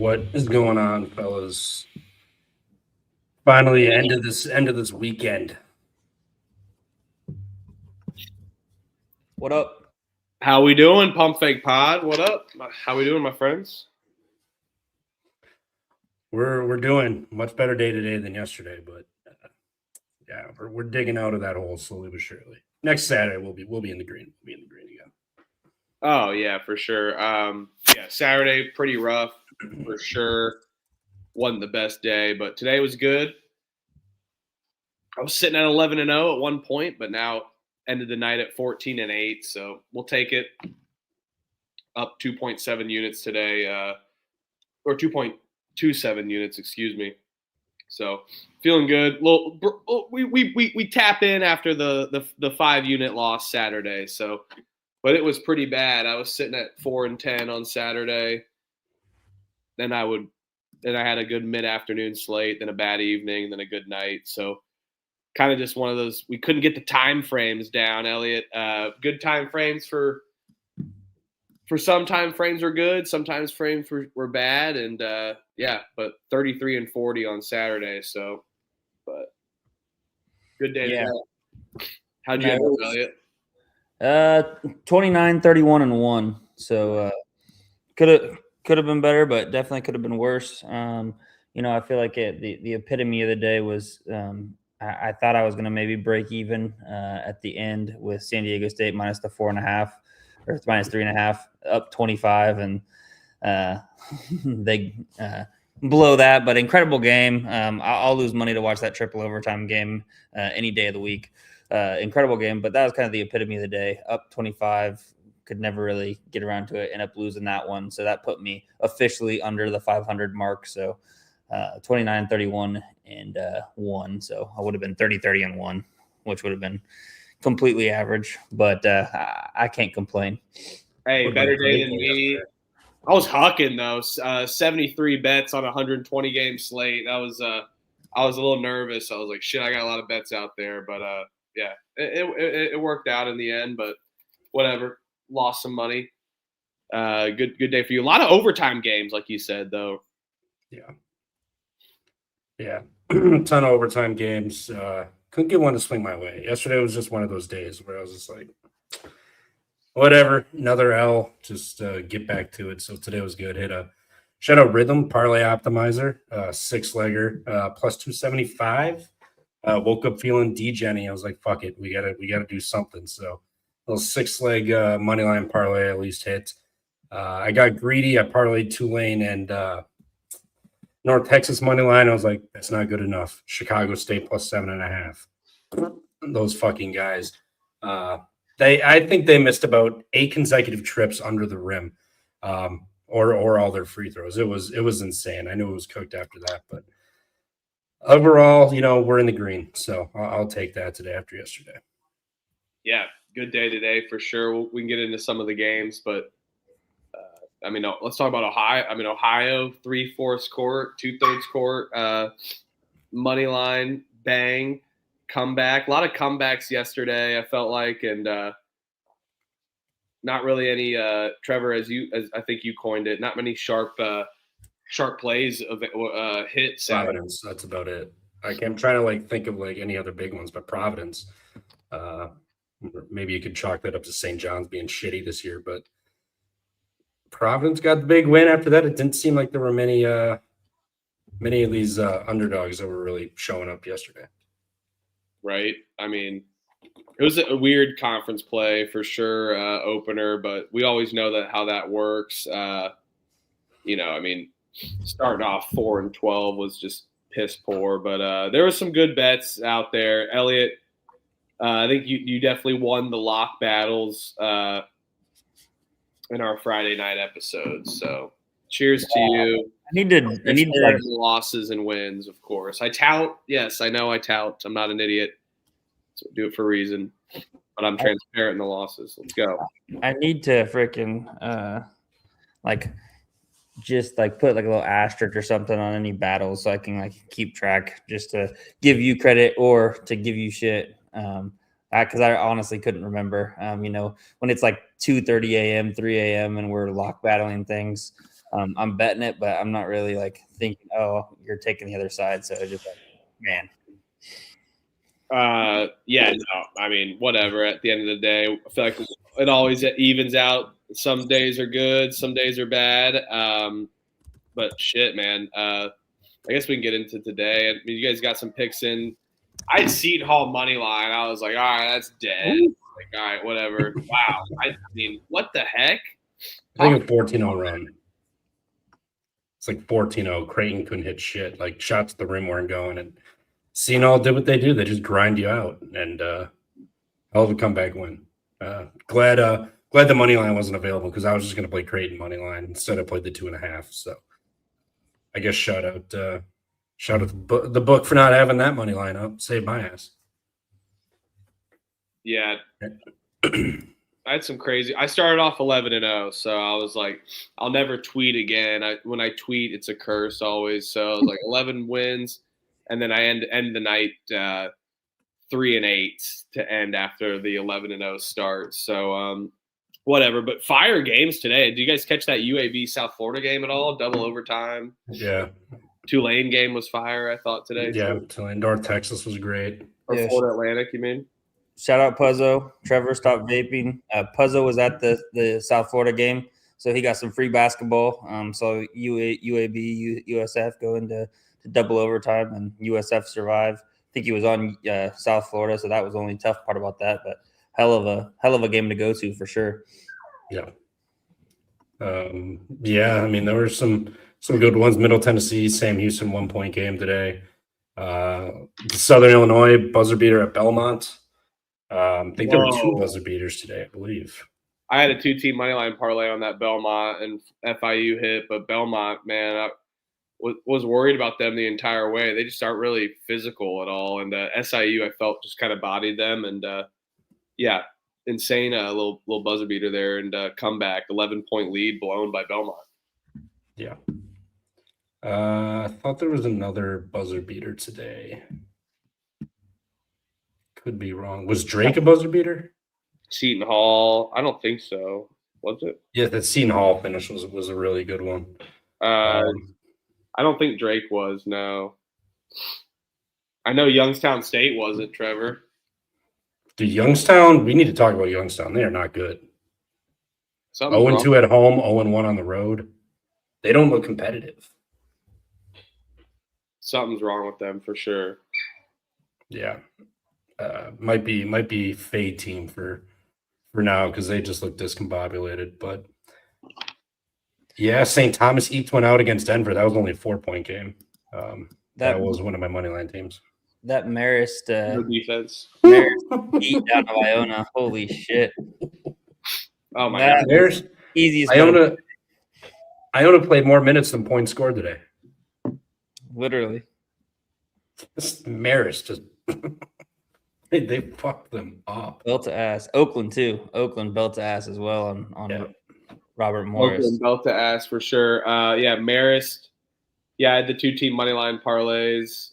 What is going on, fellas? Finally, end of this weekend. What up? How we doing, Pump Fake Pod? What up? How we doing, my friends? We're doing much better day today than yesterday, but yeah, we're digging out of that hole slowly but surely. Next Saturday we'll be in the green. We'll be in the green again. Oh yeah, for sure. Saturday pretty rough for sure. Wasn't the best day, but today was good. I was sitting at 11-0 at one point, but now ended the night at 14-8. So we'll take it. Up 2.7 units today, or 2.27 units, excuse me. So feeling good. We tap in after the 5-unit loss Saturday. So, but it was pretty bad. I was sitting at 4-10 on Saturday. Then I had a good mid-afternoon slate, then a bad evening, then a good night. So kind of just one of those. We couldn't get the time frames down, Elliot. Good time frames for some time frames were good, sometimes frames were bad, and but 33 and 40 on Saturday. So, but good day. Yeah. How'd you end up, Elliot? 29, 31, and 1. So could have been better, but definitely could have been worse. I feel like the epitome of the day was I thought I was going to maybe break even at the end with San Diego State minus the 4.5 or minus 3.5, up 25, and they blow that. But incredible game. I'll lose money to watch that triple overtime game any day of the week. Incredible game, but that was kind of the epitome of the day. Up 25, could never really get around to it, end up losing that one. So that put me officially under the 500 mark. So 29, 31, and 1. So I would have been 30, 30, and 1, which would have been completely average. But I can't complain. Hey, better day than me. I was hucking though. 73 bets on a 120 game slate. I was a little nervous. I was like, shit, I got a lot of bets out there, but it worked out in the end. But whatever, lost some money. Good day for you. A lot of overtime games, like you said, though. Yeah, a ton of overtime games. Couldn't get one to swing my way. Yesterday was just one of those days where I was just like, whatever, another L, just get back to it. So today was good. Hit a shout out Rhythm Parlay Optimizer, 6-legger, plus 275. Woke up feeling degenny. I was like, fuck it, we gotta do something. So a little 6-leg money line parlay at least hit. I got greedy. I parlayed Tulane and North Texas money line. I was like, that's not good enough. Chicago State plus 7.5. Those fucking guys. I think they missed about 8 consecutive trips under the rim, or all their free throws. It was insane. I knew it was cooked after that, but overall, we're in the green. So I'll take that today after yesterday. Yeah, good day today for sure. We can get into some of the games, but let's talk about Ohio. Ohio, 3/4 court, 2/3 court, money line, bang, comeback. A lot of comebacks yesterday, I felt like, and not really any Trevor, as I think you coined it, not many sharp plays of hits. Providence, that's about it. I'm trying to think of any other big ones, but Providence. Maybe you could chalk that up to St. John's being shitty this year, but Providence got the big win after that. It didn't seem like there were many of these underdogs that were really showing up yesterday. Right. It was a weird conference play for sure, opener, but we always know how that works. Starting off 4-12 was just piss poor, but there was some good bets out there. Elliot, I think you definitely won the lock battles in our Friday night episodes. So cheers to you. I need to losses and wins, of course. I tout. Yes, I know I tout. I'm not an idiot. So do it for a reason. But I'm transparent in the losses. Let's go. I need to freaking just put a little asterisk or something on any battles so I can keep track, just to give you credit or to give you shit. because I honestly couldn't remember. When it's like 2:30 a.m., 3 a.m., and we're lock battling things, I'm betting it, but I'm not really like thinking, oh, you're taking the other side. So just like, man. Yeah, no, I mean, whatever. At the end of the day, I feel like it always evens out. Some days are good, some days are bad. But shit, man. I guess we can get into today. I mean, you guys got some picks in. I had Seton Hall money line. I was like, all right, that's dead. Like, all right, whatever. Wow. I mean, what the heck? I think a 14-0 run. It's like 14-0. Creighton couldn't hit shit. Like shots at the rim weren't going, and Seton Hall did what they do. They just grind you out, and hell of a comeback win. Glad the money line wasn't available because I was just going to play Creighton money line instead. I played the 2.5. So I guess shout out the book for not having that money line up. Saved my ass. Yeah. I had some crazy. I started off 11-0, so I was like, I'll never tweet again. When I tweet, it's a curse always. So I was like 11 wins, and then I end the night 3-8 to end after the 11-0 start. So whatever. But fire games today. Did you guys catch that UAB South Florida game at all? Double overtime. Yeah. Tulane game was fire, I thought, today. Yeah, Tulane. North Texas was great. Or Florida Atlantic, you mean? Shout out Puzzo. Trevor stopped vaping. Puzzo was at the South Florida game, so he got some free basketball. So UAB, USF go into double overtime, and USF survived. I think he was on South Florida, so that was the only tough part about that. But hell of a game to go to for sure. Yeah. Yeah. I mean, there were some good ones. Middle Tennessee, Sam Houston 1-point game today. Southern Illinois buzzer beater at Belmont. I think there were 2 buzzer beaters today, I believe. I had a 2-team money line parlay on that Belmont and FIU hit, but Belmont, man, I was worried about them the entire way. They just aren't really physical at all, and SIU I felt just kind of bodied them, and yeah, insane little buzzer beater there and comeback, 11-point lead blown by Belmont. Yeah. I thought there was another buzzer beater today. Could be wrong. Was Drake a buzzer beater? Seton Hall? I don't think so. Was it? Yeah, that Seton Hall finish was a really good one. I don't think Drake was, no. I know Youngstown State wasn't, Trevor. Dude, Youngstown, we need to talk about Youngstown. They are not good. 0-2 at home, 0-1 on the road. They don't look competitive. Something's wrong with them for sure. Yeah. Might be fade team for now because they just look discombobulated. But yeah, St. Thomas Eats went out against Denver. That was only a 4-point game. That was one of my money line teams. That Marist defense. Marist beat down of Iona. Holy shit! Oh my god! There's easiest. Iona played more minutes than points scored today. Literally, This Marist just they fucked them up. belt to ass. Oakland too. Oakland belt to ass as well on Robert Morris. Oakland belt to ass for sure. Yeah, Marist. Yeah, I had the 2-team money line parlays.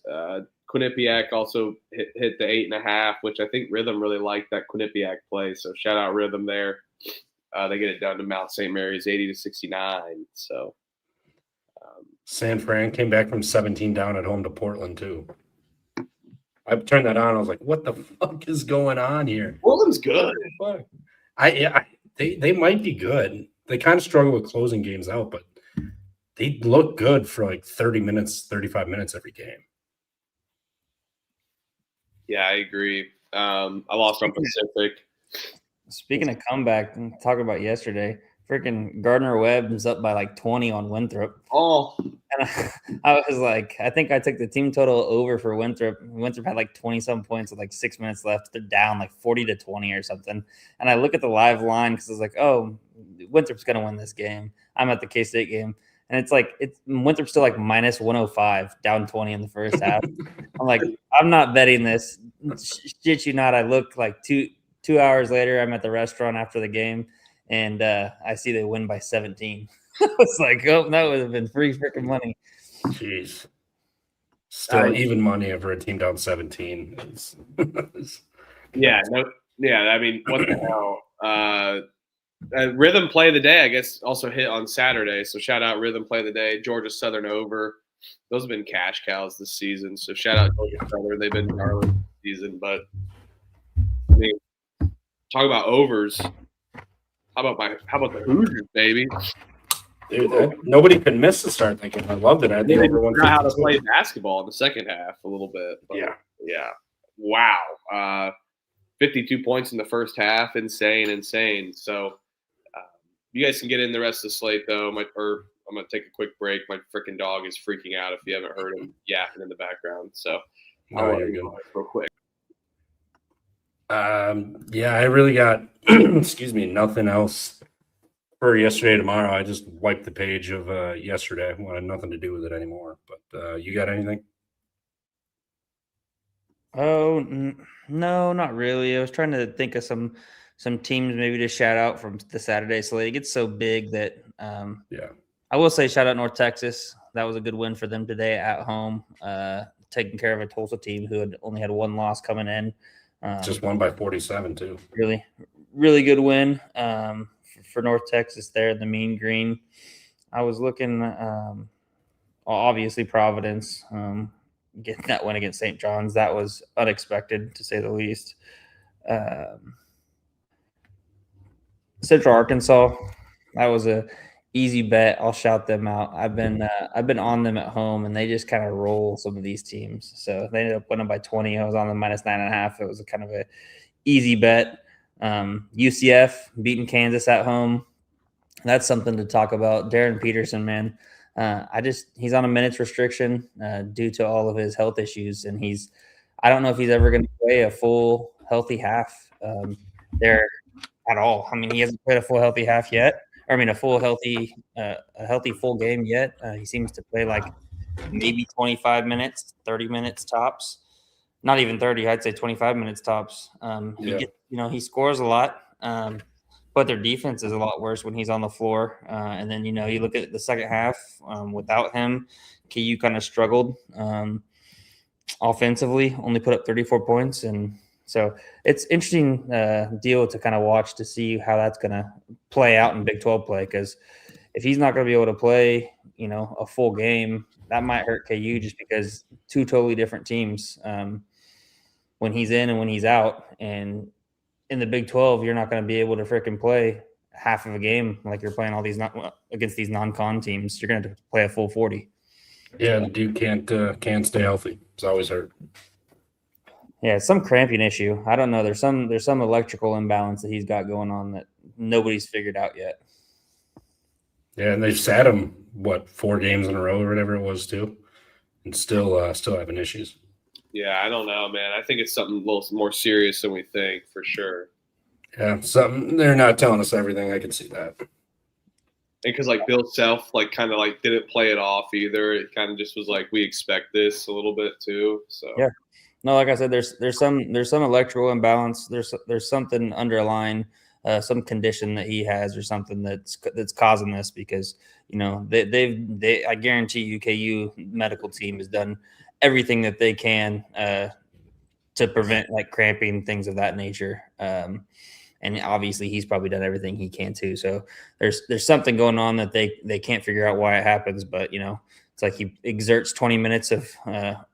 Quinnipiac also hit the 8.5, which I think Rhythm really liked that Quinnipiac play. So shout out Rhythm there. They get it down to Mount St. Mary's 80-69. So San Fran came back from 17 down at home to Portland too. I turned that on. I was like, "What the fuck is going on here?" Portland's good. They might be good. They kind of struggle with closing games out, but they look good for like 30 minutes, 35 minutes every game. Yeah, I agree. I lost on Pacific. Speaking of comeback, talk about yesterday. Freaking Gardner-Webb was up by like 20 on Winthrop. Oh. And I was like, I think I took the team total over for Winthrop. Winthrop had like 20-some points with like 6 minutes left. They're down like 40-20 or something. And I look at the live line because I was like, oh, Winthrop's going to win this game. I'm at the K-State game. And it's like Winthrop's still like minus 105, down 20 in the first half. I'm like, I'm not betting this. Shit you not. I look like two hours later, I'm at the restaurant after the game, and I see they win by 17. I was like, oh, that would have been free freaking money. Jeez. Still even money over a team down 17. Yeah, I mean, what the hell? Rhythm Play of the Day, I guess, also hit on Saturday. So shout out Rhythm Play of the Day, Georgia Southern over. Those have been cash cows this season. So shout out Georgia Southern. They've been darling this season. But I mean, talk about overs. How about the Hoosiers, baby? Dude, nobody could miss the start. I loved it. I had the over Forgot how to 152. play basketball in the second half a little bit. But yeah. Wow. 52 points in the first half. Insane. So you guys can get in the rest of the slate, though. I'm going to take a quick break. My freaking dog is freaking out if you haven't heard him yapping in the background. So I'll let you go real quick. Yeah, I really got, excuse me, nothing else for yesterday, tomorrow. I just wiped the page of yesterday. I wanted nothing to do with it anymore. But you got anything? Oh, no, not really. I was trying to think of some teams maybe to shout out from the Saturday slate. It gets so big that I will say shout out North Texas. That was a good win for them today at home, taking care of a Tulsa team who had only had one loss coming in. Just won by 47 too. Really, really good win for North Texas there in the Mean Green. I was looking, obviously Providence. Getting that win against St. John's, that was unexpected to say the least. Central Arkansas, that was a easy bet. I'll shout them out. I've been on them at home, and they just kind of roll some of these teams. So they ended up winning by 20. I was on them -9.5. It was a kind of a easy bet. UCF beating Kansas at home. That's something to talk about. Darren Peterson, man. He's on a minutes restriction due to all of his health issues, and I don't know if he's ever going to play a full healthy half there at all. I mean, he hasn't played a full healthy half yet. Or, I mean, a healthy full game yet. He seems to play like maybe 25 minutes, 30 minutes tops. Not even 30. I'd say 25 minutes tops. He scores a lot. But their defense is a lot worse when he's on the floor. And then, you look at the second half without him, KU kind of struggled offensively, only put up 34 points. And so it's interesting deal to kind of watch to see how that's going to play out in Big 12 play. Because if he's not going to be able to play, a full game, that might hurt KU just because two totally different teams when he's in and when he's out. And in the Big 12, you're not going to be able to freaking play half of a game like you're playing all these against these non-con teams. You're going to have to play a full 40. Yeah, the dude can't stay healthy. It's always hurt. Yeah, it's some cramping issue. I don't know. There's some electrical imbalance that he's got going on that nobody's figured out yet. Yeah, and they've sat him 4 games in a row or whatever it was too, and still having issues. Yeah, I don't know, man. I think it's something a little more serious than we think, for sure. Yeah, something they're not telling us everything. I can see that. And because Bill Self kind of didn't play it off either. It kind of just was we expect this a little bit too. So yeah, no, like I said, there's some electrical imbalance. There's something underlying, some condition that he has or something that's causing this because I guarantee you KU medical team has done everything that they can to prevent cramping, things of that nature. And obviously he's probably done everything he can too. So there's something going on that they can't figure out why it happens. But, it's like he exerts 20 minutes of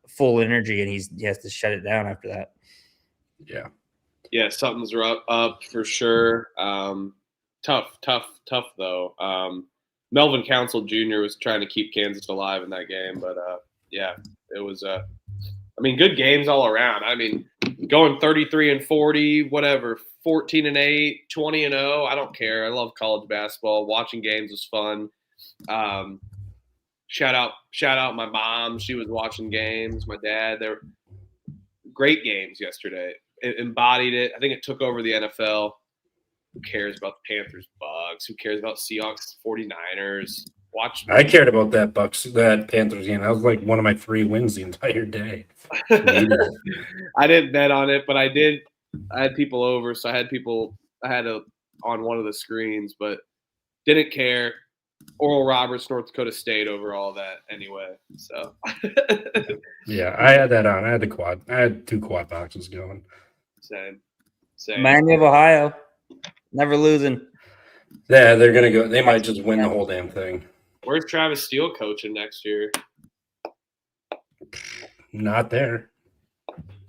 full energy and he has to shut it down after that. Yeah. Yeah, something's up for sure. Tough though. Melvin Council Jr. was trying to keep Kansas alive in that game, but yeah, it was good games all around. I mean, going 33-40, whatever, 14-8, 20-0, I don't care. I love college basketball. Watching games was fun. Shout out my mom. She was watching games. My dad. They were great games yesterday. It embodied it. I think it took over the NFL. Who cares about the Panthers, Bucks? Who cares about Seahawks, 49ers? I cared about that Panthers game. That was one of my 3 wins the entire day. I didn't bet on it, but I did. I had people over, so I had on one of the screens, but didn't care. Oral Roberts, North Dakota State over all that anyway. So yeah, I had that on. I had the quad. I had 2 quad boxes going. Same. saying. Miami of Ohio, never losing. Yeah, they're gonna go. They might just win the whole damn thing. Where's Travis Steele coaching next year? Not there.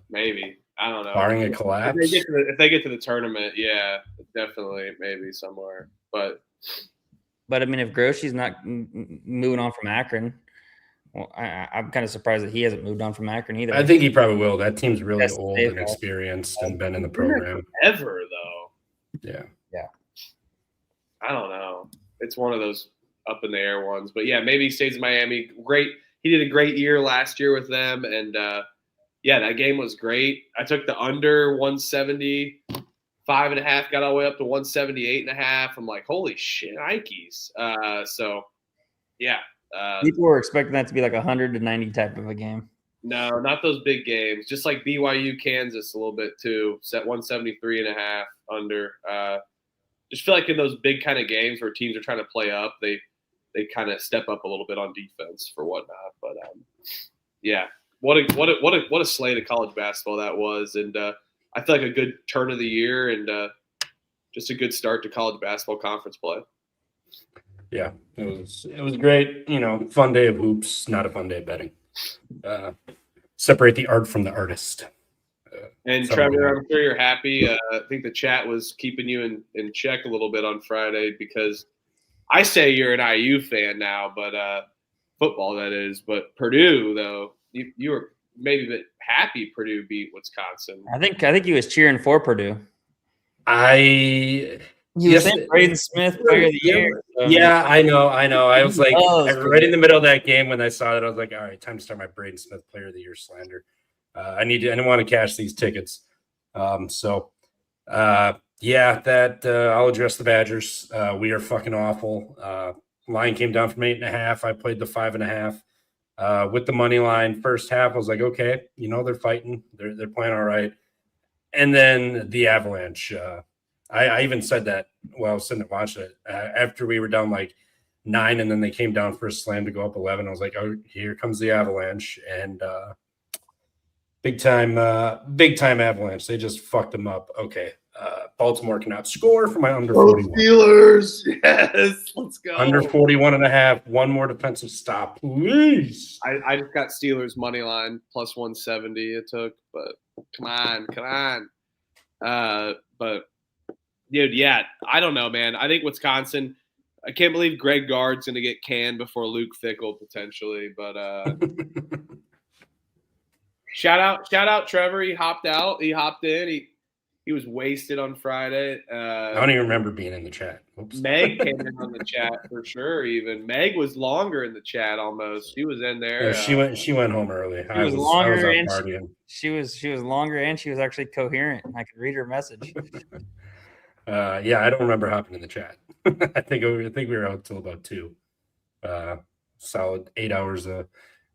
Maybe. I don't know. Barring a collapse. If they get to the tournament, yeah, definitely, maybe somewhere. But I mean, if Groshi's not moving on from Akron, well, I'm kind of surprised that he hasn't moved on from Akron either. I think he probably will. That team's really Yes, old they've and got- experienced and been in the program. ever though, Yeah. I don't know. It's one of those up in the air ones. But yeah, maybe he stays in Miami. Great. He did a great year last year with them, and yeah, that game was great. I took the under 175.5, got all the way up to 178.5. I'm like, holy shit, Nikes. So yeah. People were expecting that to be like 100 to 90 type of a game. No, not those big games. Just like BYU, Kansas a little bit too. Set 173.5 under. Just feel like in those big kind of games where teams are trying to play up, they kind of step up a little bit on defense for whatnot. But yeah, what a slate of college basketball that was, and I feel like a good turn of the year and just a good start to college basketball conference play. Yeah, it was great. You know, fun day of hoops, not a fun day of betting. Separate the art from the artist. And Trevor, I'm sure you're happy. I think the chat was keeping you in check a little bit on Friday because I say you're an IU fan now, but football that is. But Purdue, though, you were maybe a bit happy Purdue beat Wisconsin. I think he was cheering for Purdue. He was saying Braden Smith player of the year. So. Yeah, I know. I was like, right in the middle of that game when I saw it, I was like, all right, time to start my Braden Smith player of the year slander. I didn't want to cash these tickets. I'll address the Badgers. We are fucking awful. Line came down from 8.5. I played the 5.5 with the money line. First half, I was like, okay, they're fighting. They're playing all right. And then the Avalanche. I even said that while I was sitting and watching it. After we were down like 9, and then they came down for a slam to go up 11. I was like, oh, here comes the Avalanche. And big time Avalanche. They just fucked them up. Okay. Baltimore cannot score for my under 41. Steelers. Yes. Let's go. Under 41.5. One more defensive stop, please. I just got Steelers money line plus 170 it took, but come on. But dude, yeah, I don't know, man. I think Wisconsin, I can't believe Greg Gard's going to get canned before Luke Fickell potentially, but Shout out Trevor. He hopped in. He was wasted on Friday. I don't even remember being in the chat. Oops. Meg came in on the chat for sure. Even Meg was longer in the chat almost. She was in there. Yeah, she went home early. I was out partying. She was longer and she was actually coherent. I could read her message. I don't remember hopping in the chat. I think we were out till about 2. Solid 8 hours of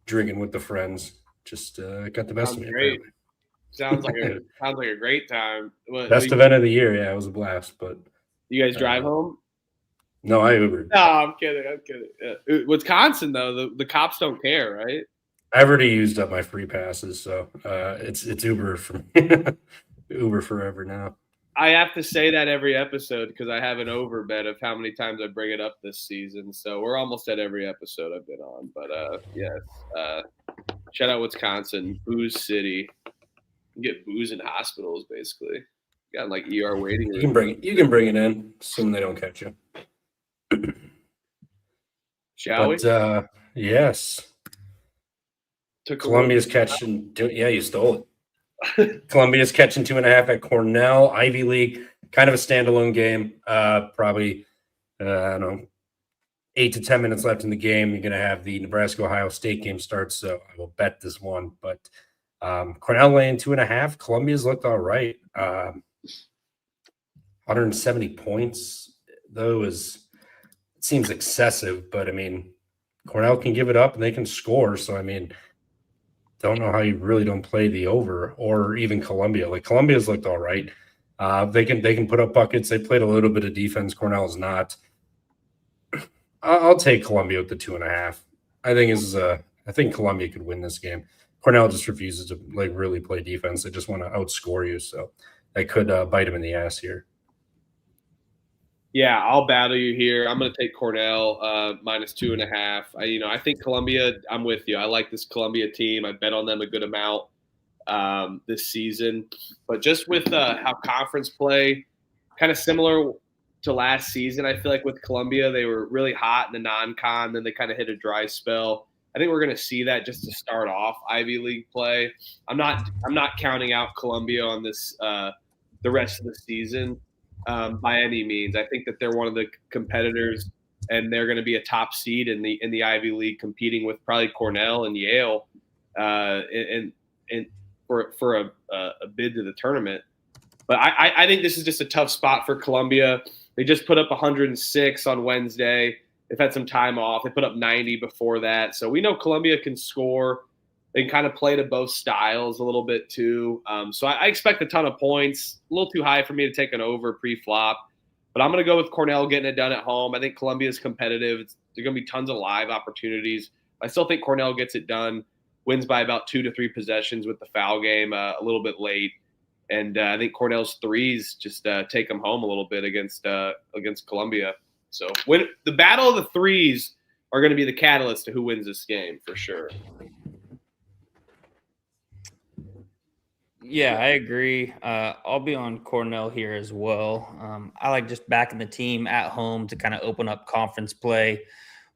drinking with the friends. Just got the best of me. Great. Sounds like a great time. Best event of the year. Yeah, it was a blast. But you guys drive home? No, I Ubered. No, I'm kidding. Wisconsin though, the cops don't care, right? I've already used up my free passes, so it's Uber for me. Uber forever now. I have to say that every episode because I have an over bet of how many times I bring it up this season. So we're almost at every episode I've been on. But yes, shout out Wisconsin, Booze City. You get booze in hospitals, basically. You got like ER waiting room. You can bring it in, assuming they don't catch you. Shall we? Yes. Columbia's catching. Yeah, you stole it. Columbia's catching 2.5 at Cornell, Ivy League. Kind of a standalone game. Probably, I don't know, 8 to 10 minutes left in the game. You're going to have the Nebraska-Ohio State game start, so I will bet this one. But Cornell laying 2.5. Columbia's looked all right. 170 points, though, it seems excessive. But, I mean, Cornell can give it up and they can score. So, I mean, don't know how you really don't play the over or even Columbia. Like, Columbia's looked all right. They can put up buckets. They played a little bit of defense. Cornell's not. I'll take Columbia with the 2.5. I think Columbia could win this game. Cornell just refuses to really play defense. They just want to outscore you. So bite them in the ass here. Yeah, I'll battle you here. I'm going to take Cornell -2.5. I think Columbia. I'm with you. I like this Columbia team. I bet on them a good amount this season. But just with how conference play, kind of similar to last season, I feel like with Columbia, they were really hot in the non-con, then they kind of hit a dry spell. I think we're going to see that just to start off Ivy League play. I'm not counting out Columbia on this the rest of the season by any means. I think that they're one of the competitors, and they're going to be a top seed in the Ivy League, competing with probably Cornell and Yale, and for a bid to the tournament. But I think this is just a tough spot for Columbia. They just put up 106 on Wednesday. They've had some time off. They put up 90 before that. So we know Columbia can score. They can kind of play to both styles a little bit too. So I expect a ton of points. A little too high for me to take an over pre-flop. But I'm going to go with Cornell getting it done at home. I think Columbia is competitive. There's going to be tons of live opportunities. I still think Cornell gets it done, wins by about 2 to 3 possessions with the foul game a little bit late. And I think Cornell's threes just take them home a little bit against Columbia. So when the battle of the threes are going to be the catalyst to who wins this game for sure. Yeah, I agree. I'll be on Cornell here as well. I like just backing the team at home to kind of open up conference play.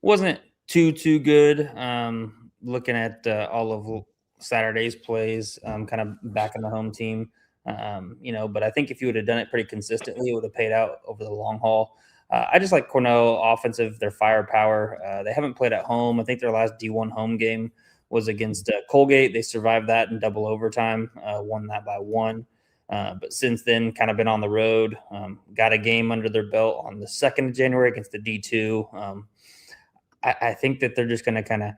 Wasn't too good. Looking at all of Saturday's plays, kind of backing the home team. But I think if you would have done it pretty consistently, it would have paid out over the long haul. I just like Cornell offensive, their firepower. They haven't played at home. I think their last D1 home game was against Colgate. They survived that in double overtime, won that by 1. But since then, kind of been on the road. Got a game under their belt on the 2nd of January against the D2. I think that they're just going to kind of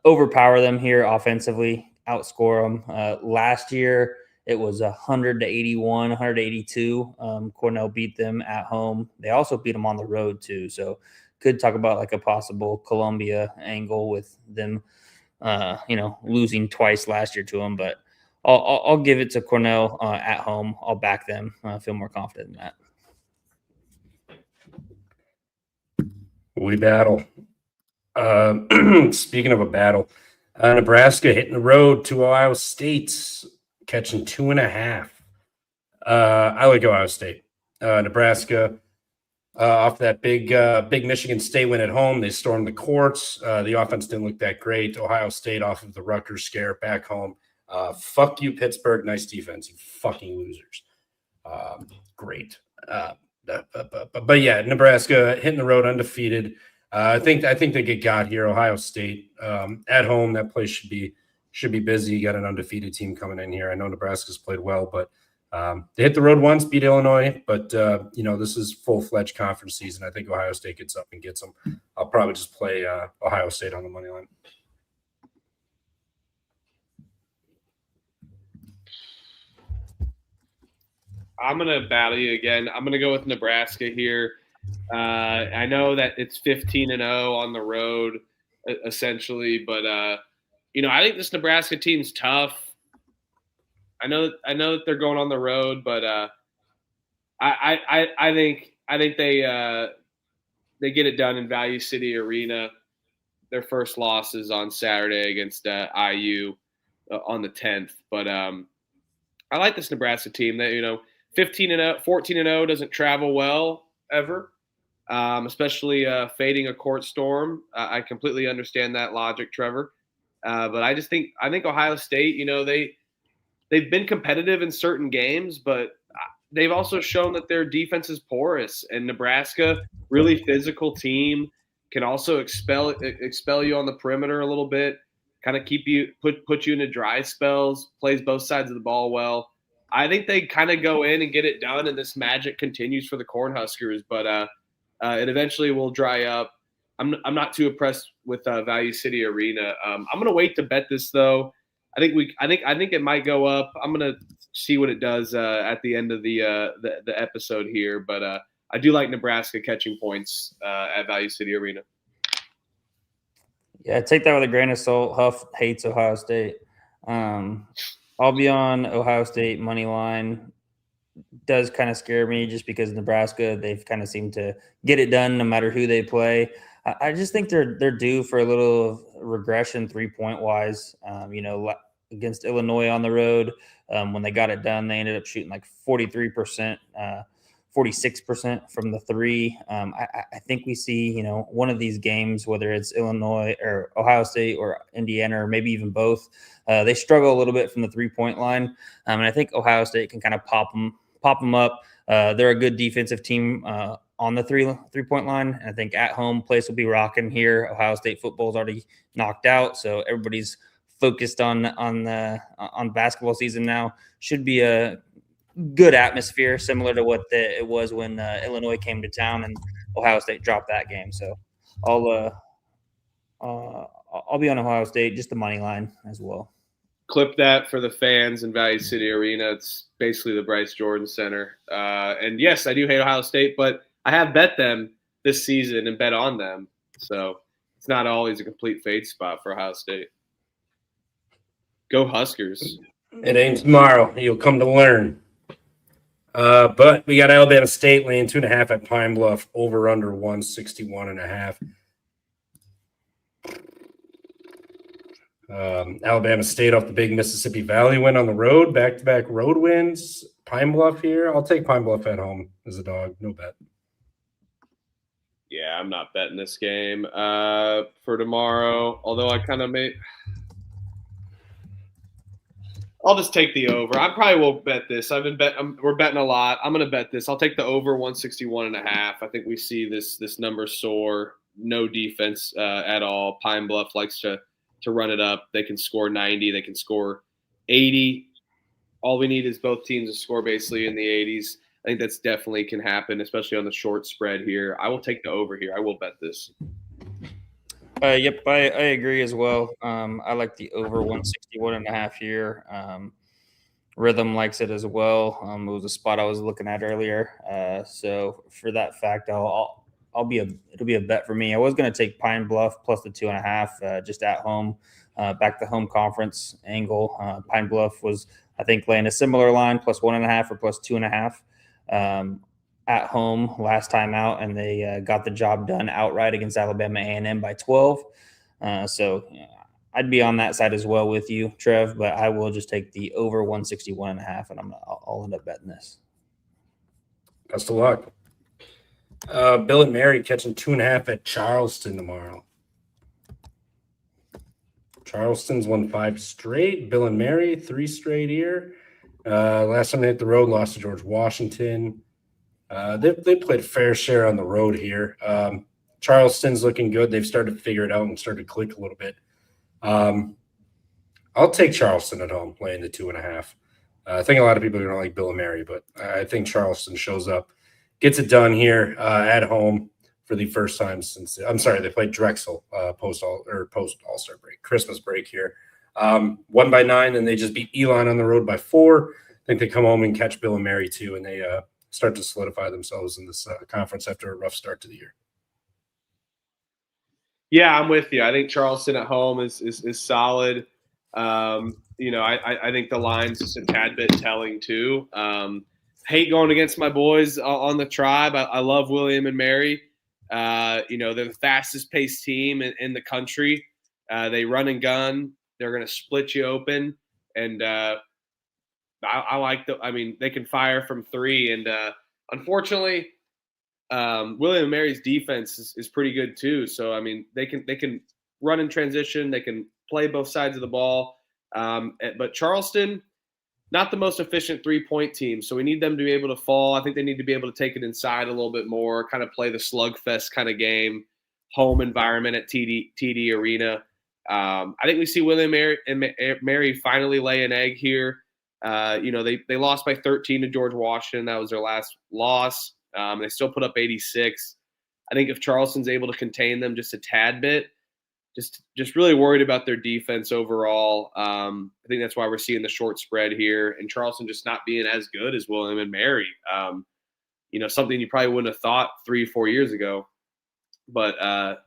overpower them here offensively, outscore them. Last year, it was 100-81, 182. Cornell beat them at home. They also beat them on the road too. So could talk about like a possible Columbia angle with them, losing twice last year to them. But I'll give it to Cornell at home. I'll back them. I feel more confident in that. We battle. Speaking of a battle, Nebraska hitting the road to Ohio State, catching 2.5. I like Ohio State. Nebraska, off that big Michigan State win at home, they stormed the courts. The offense didn't look that great. Ohio State off of the Rutgers scare back home. Fuck you, Pittsburgh. Nice defense, you fucking losers. Great. But yeah, Nebraska hitting the road undefeated. I think they got here. Ohio State at home. That place should be busy. You got an undefeated team coming in here. I know Nebraska's played well, but they hit the road once, beat Illinois. But this is full-fledged conference season. I think Ohio State gets up and gets them. I'll probably just play Ohio State on the money line. I'm going to battle you again. I'm going to go with Nebraska here. I know that it's 15-0 on the road, essentially, but I think this Nebraska team's tough. I know that they're going on the road, but I think they get it done in Value City Arena. Their first loss is on Saturday against IU on the 10th, but I like this Nebraska team. That 15-0, 14-0 doesn't travel well ever. Especially fading a court storm. I completely understand that logic, Trevor. But I think Ohio State, they've been competitive in certain games, but they've also shown that their defense is porous. And Nebraska, really physical team, can also expel you on the perimeter a little bit, kind of keep you put you into dry spells, plays both sides of the ball well. I think they kind of go in and get it done, and this magic continues for the Cornhuskers. But it eventually will dry up. I'm not too impressed with Value City Arena. I'm going to wait to bet this though. I think it might go up. I'm going to see what it does at the end of the episode here. But I do like Nebraska catching points at Value City Arena. Yeah, take that with a grain of salt. Huff hates Ohio State. I'll be on Ohio State money line. does kind of scare me just because Nebraska, they've kind of seemed to get it done no matter who they play. I just think they're due for a little regression 3-point wise. Against Illinois on the road, when they got it done, they ended up shooting like 43%, 46% from the three. I think we see, one of these games, whether it's Illinois or Ohio State or Indiana, or maybe even both, they struggle a little bit from the 3-point line. And I think Ohio State can kind of pop them up. They're a good defensive team on the 3-point line. And I think at home place will be rocking here. Ohio State football's already knocked out, so everybody's focused on basketball season now. Should be a good atmosphere, similar to what it was when Illinois came to town and Ohio State dropped that game. So I'll be on Ohio State, just the money line as well. Clip that for the fans in Valley City Arena. It's basically the Bryce Jordan Center. And yes, I do hate Ohio State, but I have bet them this season and bet on them. So it's not always a complete fade spot for Ohio State. Go Huskers. It ain't tomorrow. You'll come to learn. But we got Alabama State laying 2.5 at Pine Bluff, over under 161.5. Alabama State off the big Mississippi Valley win on the road, back-to-back road wins. Pine Bluff here. I'll take Pine Bluff at home as a dog. No bet. Yeah, I'm not betting this game for tomorrow, although I kind of may. I'll just take the over. I probably won't bet this. We're betting a lot. I'm going to bet this. I'll take the over 161.5. I think we see this number soar. No defense at all. Pine Bluff likes to run it up. They can score 90. They can score 80. All we need is both teams to score basically in the 80s. I think that's definitely can happen, especially on the short spread here. I will take the over here. I will bet this. Yep, I agree as well. I like the over 161.5 here. Rhythm likes it as well. It was a spot I was looking at earlier. So for that fact, it'll be a bet for me. I was going to take Pine Bluff plus the 2.5, just at home, back to home conference angle. Pine Bluff was, I think, laying a similar line, plus 1.5 or plus 2.5. At home last time out, and they got the job done outright against Alabama A&M by 12. So I'd be on that side as well with you, Trev, but I will just take the over 161.5, and I'll end up betting this. Best of luck. Bill and Mary catching 2.5 at Charleston tomorrow. Charleston's won 5 straight. Bill and Mary 3 straight here. Last time they hit the road, lost to George Washington. They played a fair share on the road here. Charleston's looking good. They've started to figure it out and started to click a little bit. I'll take Charleston at home, laying the 2.5. I think a lot of people are going to like Bill and Mary, but I think Charleston shows up, gets it done here at home for the first time since – I'm sorry, they played Drexel post All-Star break, Christmas break here. Won by 9, and they just beat Elon on the road by 4. I think they come home and catch Bill and Mary too, and they start to solidify themselves in this conference after a rough start to the year. Yeah, I'm with you. I think Charleston at home is solid. I think the line's just a tad bit telling too. Hate going against my boys on the Tribe. I love William and Mary. They're the fastest paced team in the country. They run and gun. They're going to split you open. And I like they can fire from 3. And unfortunately, William and Mary's defense is pretty good too. So, they can run in transition. They can play both sides of the ball. But Charleston, not the most efficient 3-point team. So we need them to be able to fall. I think they need to be able to take it inside a little bit more, kind of play the slugfest kind of game, home environment at TD Arena. I think we see William and Mary finally lay an egg here. They lost by 13 to George Washington. That was their last loss. They still put up 86. I think if Charleston's able to contain them just a tad bit, just really worried about their defense overall. I think that's why we're seeing the short spread here, and Charleston just not being as good as William and Mary. Something you probably wouldn't have thought 3-4 years ago. But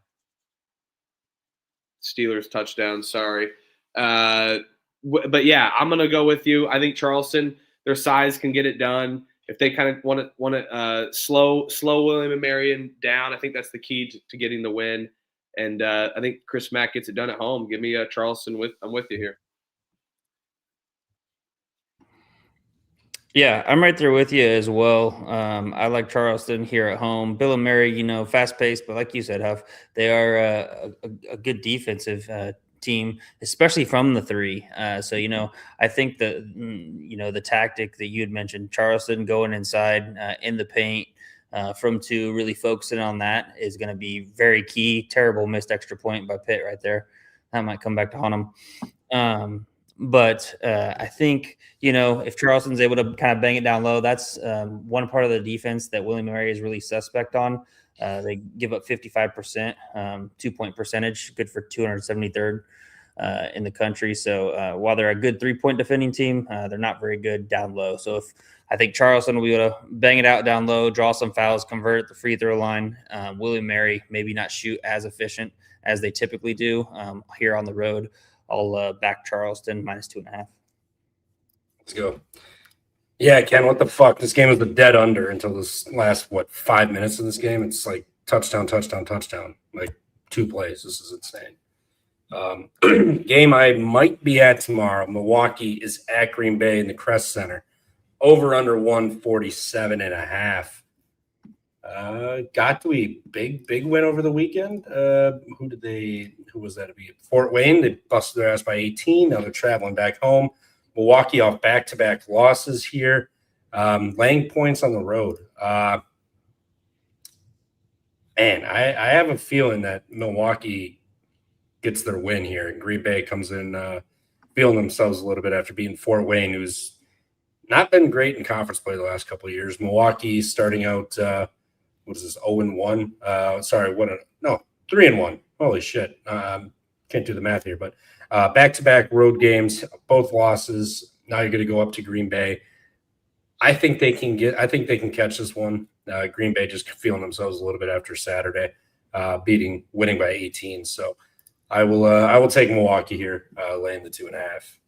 Steelers touchdown, sorry. But yeah, I'm going to go with you. I think Charleston, their size can get it done. if they kind of want to slow William and Marion down, I think that's the key to getting the win. And I think Chris Mack gets it done at home. Give me Charleston. I'm with you here. Yeah, I'm right there with you as well. I like Charleston here at home. Bill and Mary, fast paced, but like you said, Huff, they are a good defensive team, especially from the three. So I think the tactic that you had mentioned, Charleston going inside in the paint from two, really focusing on that is going to be very key. Terrible missed extra point by Pitt right there. That might come back to haunt them. But I think, if Charleston's able to kind of bang it down low, that's one part of the defense that William & Mary is really suspect on. They give up 55%, 2-point percentage, good for 273rd in the country. So while they're a good 3-point defending team, they're not very good down low. So I think Charleston will be able to bang it out down low, draw some fouls, convert at the free throw line. William & Mary maybe not shoot as efficient as they typically do here on the road. I'll back Charleston -2.5. Let's go. Yeah, Ken, what the fuck? This game was the dead under until this last, 5 minutes of this game? It's like touchdown, like 2 plays. This is insane. Game I might be at tomorrow. Milwaukee is at Green Bay in the Crest Center. Over under 147.5. Got to a big win over the weekend. Who was that to be? Fort Wayne. They busted their ass by 18. Now they're traveling back home. Milwaukee off back-to-back losses here. Laying points on the road. Man, I have a feeling that Milwaukee gets their win here. And Green Bay comes in feeling themselves a little bit after beating Fort Wayne, who's not been great in conference play the last couple of years. Milwaukee starting out, 0-1? 3-1. Holy shit. Can't do the math here, but back-to-back road games, both losses. Now you're going to go up to Green Bay. I think they can catch this one. Green Bay just feeling themselves a little bit after Saturday, winning by 18. So I will take Milwaukee here, laying the 2.5.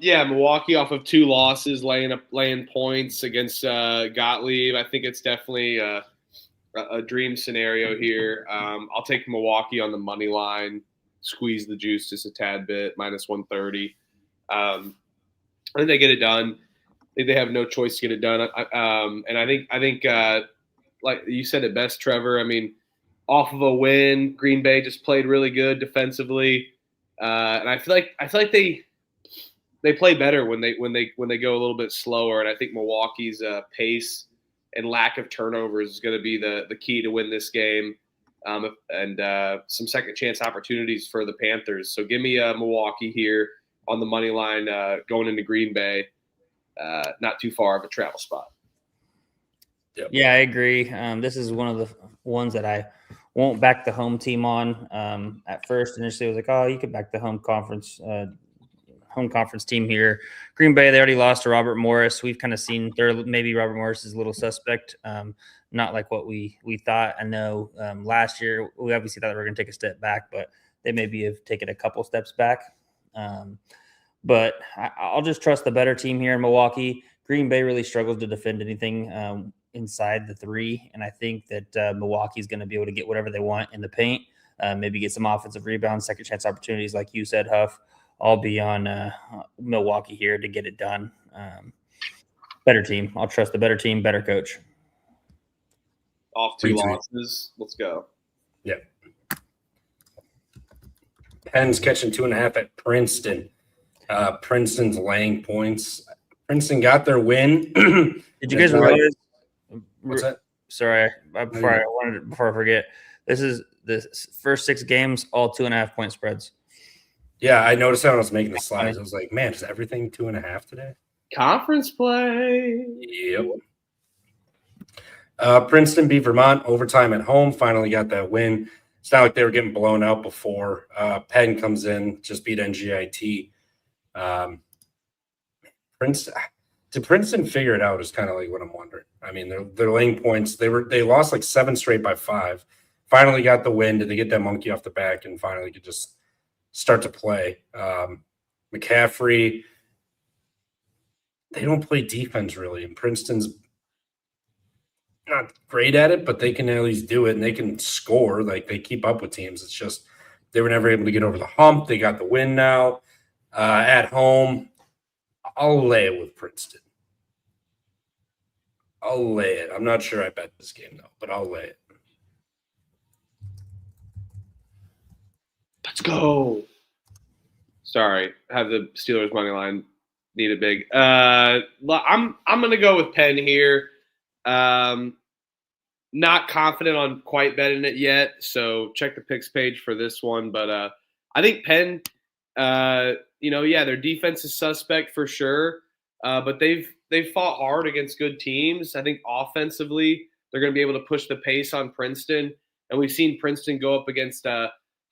Yeah, Milwaukee off of 2 losses, laying points against Gottlieb. I think it's definitely a dream scenario here. I'll take Milwaukee on the money line, squeeze the juice just a tad bit, -130. I think they get it done. I think they have no choice to get it done. And I think like you said it best, Trevor. I mean, off of a win, Green Bay just played really good defensively, and I feel like they play better when they go a little bit slower. And I think Milwaukee's pace and lack of turnovers is going to be the key to win this game, and some second chance opportunities for the Panthers. So give me Milwaukee here on the money line, going into Green Bay. Not too far of a travel spot. Yep. Yeah, I agree. This is one of the ones that I won't back the home team on. At first, initially, I was like, oh, you could back the home conference team here. Green Bay, they already lost to Robert Morris. We've kind of seen maybe Robert Morris is a little suspect. Not like what we thought. I know last year we obviously thought they were going to take a step back, but they maybe have taken a couple steps back. But I'll just trust the better team here in Milwaukee. Green Bay really struggles to defend anything inside the 3, and I think that Milwaukee is going to be able to get whatever they want in the paint, maybe get some offensive rebounds, second chance opportunities like you said, Huff. I'll be on Milwaukee here to get it done. Better team. I'll trust the better team, better coach. Off 2 losses. Let's go. Yeah. Penn's catching 2.5 at Princeton. Princeton's laying points. Princeton got their win. Did you guys realize? What's that? Sorry, before I forget. This is the first 6 games, all 2.5-point spreads. Yeah, I noticed that when I was making the slides. I was like, man, is everything 2.5 today? Conference play. Yep. Princeton beat Vermont overtime at home. Finally got that win. It's not like they were getting blown out before. Penn comes in, just beat NGIT. Did Princeton figure it out is kind of like what I'm wondering. I mean, they're laying points. They lost like 7 straight by 5. Finally got the win. Did they get that monkey off the back and finally could just start to play? McCaffrey they don't play defense really, and Princeton's not great at it, but they can at least do it, and they can score. Like, they keep up with teams. It's just they were never able to get over the hump. They got the win now at home. I'll lay it with Princeton. I'll lay it. I'm not sure I bet this game, though, but I'll lay it. Let's go. Sorry, have the Steelers money line. Need it big. I'm gonna go with Penn here. Not confident on quite betting it yet, so check the picks page for this one. But I think Penn, their defense is suspect for sure, but they've fought hard against good teams. I think offensively they're going to be able to push the pace on Princeton, and we've seen Princeton go up against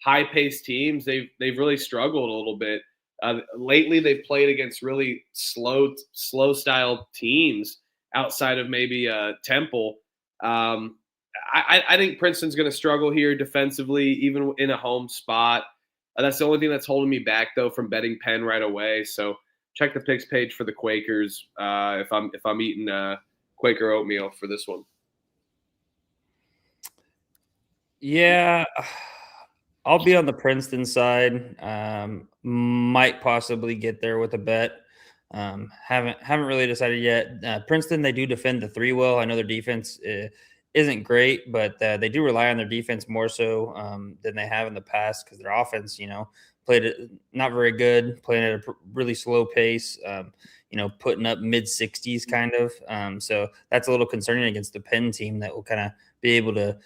high-paced teams. They've really struggled a little bit. Lately, they've played against really slow style teams outside of maybe Temple. I think Princeton's going to struggle here defensively, even in a home spot. That's the only thing that's holding me back, though, from betting Penn right away. So check the picks page for the Quakers if I'm eating Quaker oatmeal for this one. Yeah, I'll be on the Princeton side. Might possibly get there with a bet. Haven't really decided yet. Princeton, they do defend the 3 well. I know their defense isn't great, but they do rely on their defense more so than they have in the past because their offense, played it not very good, playing at a really slow pace. Putting up mid 60s kind of. So that's a little concerning against the Penn team that will kind of be able to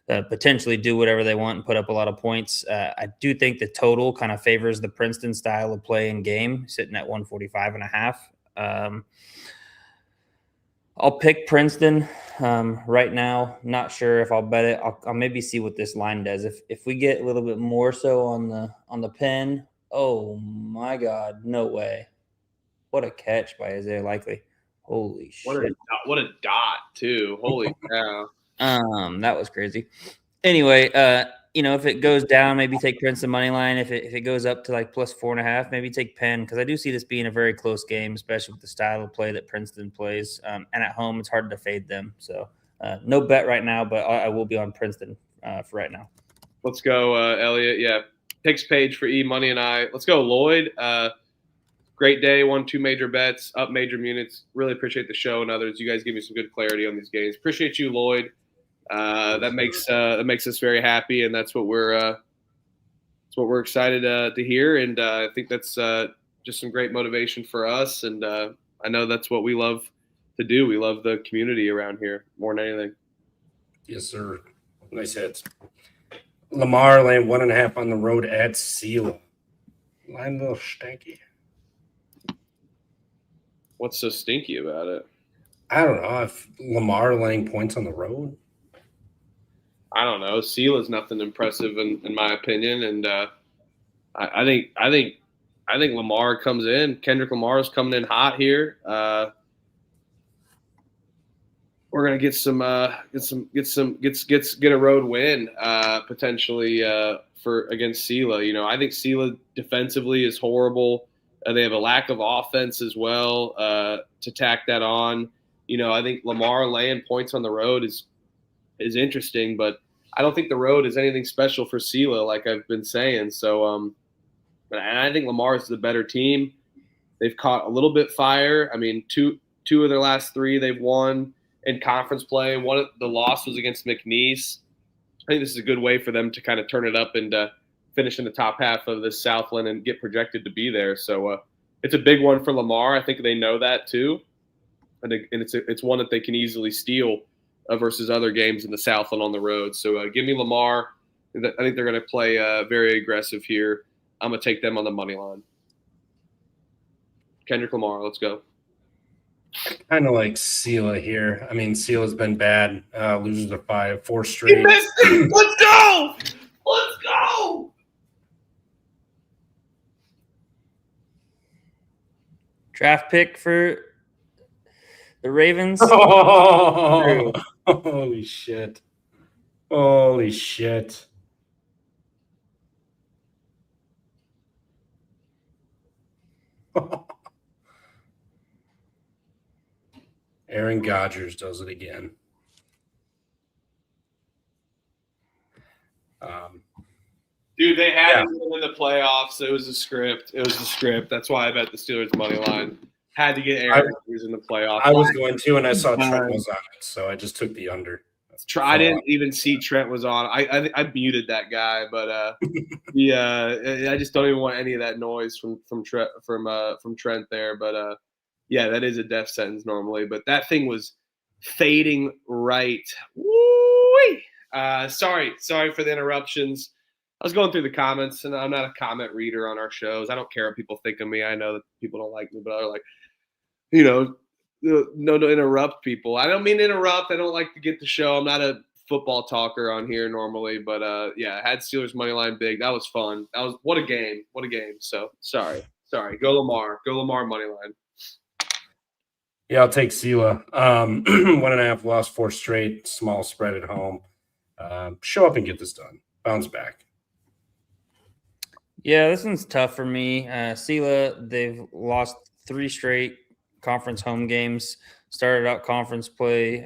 potentially do whatever they want and put up a lot of points. I do think the total kind of favors the Princeton style of play and game, sitting at 145.5. I'll pick Princeton right now. Not sure if I'll bet it. I'll maybe see what this line does. If we get a little bit more so on the Penn, oh my God, no way! What a catch by Isaiah Likely! Holy shit! What a dot too! Holy cow! That was crazy. Anyway, if it goes down, maybe take Princeton money line. If it goes up to like plus 4.5, maybe take Penn, because I do see this being a very close game, especially with the style of play that Princeton plays. And at home, it's hard to fade them. So no bet right now, but I will be on Princeton for right now. Let's go, Elliot. Yeah, picks page for E Money and I. Let's go, Lloyd. Great day. Won 2 major bets, up major units. Really appreciate the show and others. You guys give me some good clarity on these games. Appreciate you, Lloyd. That makes us very happy, and that's what we're excited to hear. And I think that's just some great motivation for us. And I know that's what we love to do. We love the community around here more than anything. Yes, sir. Nice hits. Lamar laying 1.5 on the road at Seal. Line a little stanky. What's so stinky about it? I don't know. If Lamar laying points on the road, I don't know. Seal is nothing impressive in my opinion, and I think Lamar comes in. Kendrick Lamar is coming in hot here. We're gonna get a road win potentially for against Sela. I think Sela defensively is horrible. They have a lack of offense as well to tack that on. I think Lamar laying points on the road is interesting, but I don't think the road is anything special for Sela, like I've been saying. So, and I think Lamar is the better team. They've caught a little bit fire. I mean, two of their last 3 they've won in conference play. The loss was against McNeese. I think this is a good way for them to kind of turn it up and finish in the top half of this Southland and get projected to be there. So it's a big one for Lamar. I think they know that too, and it's one that they can easily steal versus other games in the Southland on the road. So give me Lamar. I think they're going to play very aggressive here. I'm going to take them on the money line. Kendrick Lamar, let's go. kind of like Sela here. I mean, Sela's been bad. Loses to 4 straight. He missed it. Let's go. Let's go. Draft pick for the Ravens. Oh, holy shit. Holy shit. Aaron Rodgers does it again. Dude, they had him in the playoffs. It was a script. That's why I bet the Steelers money line. Had to get Aaron Rodgers in the playoffs. I was going to, and I saw Trent was on it, so I just took the under. I didn't even see Trent was on. I muted that guy, but I just don't even want any of that noise from Trent there. But yeah, that is a death sentence normally. But that thing was fading right. Woo-wee! Sorry for the interruptions. I was going through the comments, and I'm not a comment reader on our shows. I don't care what people think of me. I know that people don't like me, but they're like, no to interrupt people. I don't mean to interrupt. I don't like to get the show. I'm not a football talker on here normally, but yeah, I had Steelers money line big. That was fun. What a game. So sorry. Go Lamar money line. Yeah, I'll take Sela. 1.5 loss, 4 straight, small spread at home. Show up and get this done. Bounce back. Yeah, this one's tough for me. Sela, they've lost 3 straight conference home games. Started out conference play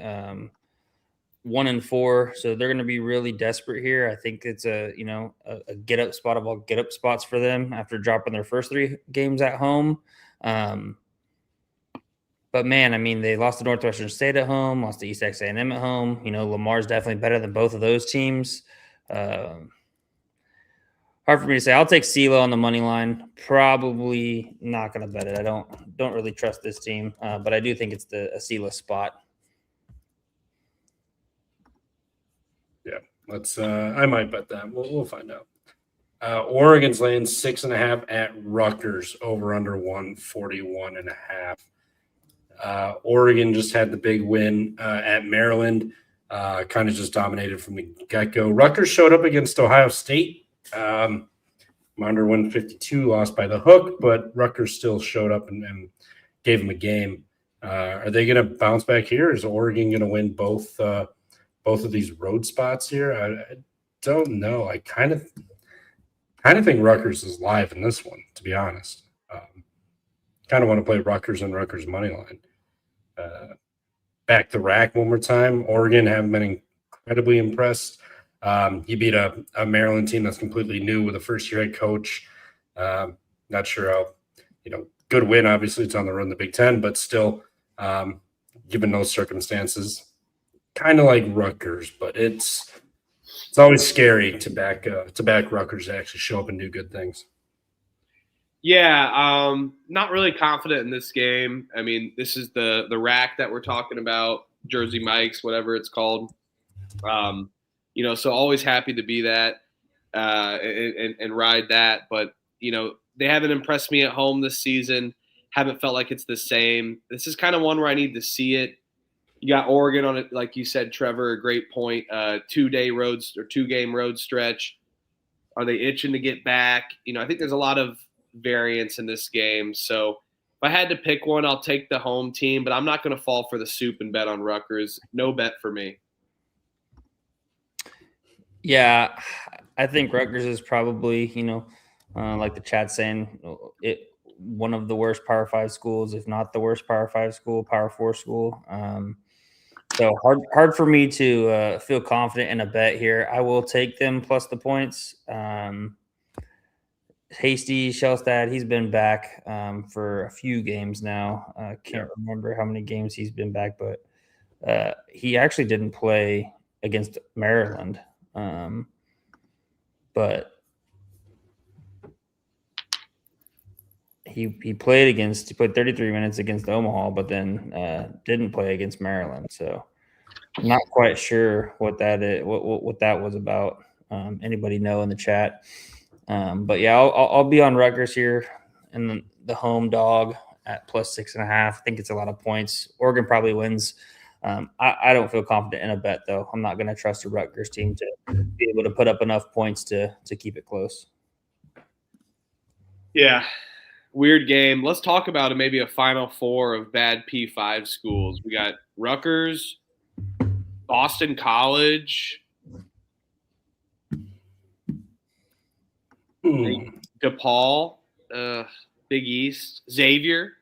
1-4, so they're going to be really desperate here. I think it's a get up spot of all get up spots for them after dropping their first 3 games at home. But man, I mean, they lost to Northwestern State at home, lost to East Texas A&M at home. Lamar's definitely better than both of those teams. Hard for me to say. I'll take Sela on the money line. Probably not going to bet it. I don't really trust this team, but I do think it's a Sela spot. Yeah, let's. I might bet that. We'll find out. Oregon's laying 6.5 at Rutgers, over under 141.5. Oregon just had the big win at Maryland. Kind of just dominated from the get-go. Rutgers showed up against Ohio State. Under 152, lost by the hook, but Rutgers still showed up and gave them a game. Are they going to bounce back here? Is Oregon going to win both of these road spots here? I don't know. I kind of think Rutgers is live in this one, to be honest. Kind of want to play Rutgers and Rutgers money line. Back the rack one more time. Oregon haven't been incredibly impressed. He beat a Maryland team that's completely new with a first-year head coach. Not sure how, good win. Obviously, it's on the road in the Big Ten, but still, given those circumstances, kind of like Rutgers. But it's always scary to back Rutgers to actually show up and do good things. Yeah, not really confident in this game. I mean, this is the rack that we're talking about, Jersey Mike's, whatever it's called. So always happy to be that and ride that. But, they haven't impressed me at home this season. Haven't felt like it's the same. This is kind of one where I need to see it. You got Oregon on it, like you said, Trevor, a great point. 2-day roads or 2-game road stretch. Are they itching to get back? I think there's a lot of variance in this game. So if I had to pick one, I'll take the home team, but I'm not going to fall for the soup and bet on Rutgers. No bet for me. Yeah, I think Rutgers is probably, like the chat's saying, one of the worst Power 5 schools, if not the worst Power 5 school, Power 4 school. So hard for me to feel confident in a bet here. I will take them plus the points. Hasty Shellstad, he's been back for a few games now. Can't remember how many games he's been back, but he actually didn't play against Maryland. But he played 33 minutes against Omaha, but then didn't play against Maryland. So I'm not quite sure what that is, what that was about. Anybody know in the chat? But yeah, I'll be on Rutgers here and the home dog at plus 6.5. I think it's a lot of points. Oregon probably wins. I don't feel confident in a bet, though. I'm not going to trust a Rutgers team to be able to put up enough points to keep it close. Yeah, weird game. Let's talk about maybe a Final Four of bad P5 schools. We got Rutgers, Boston College, DePaul, Big East, Xavier.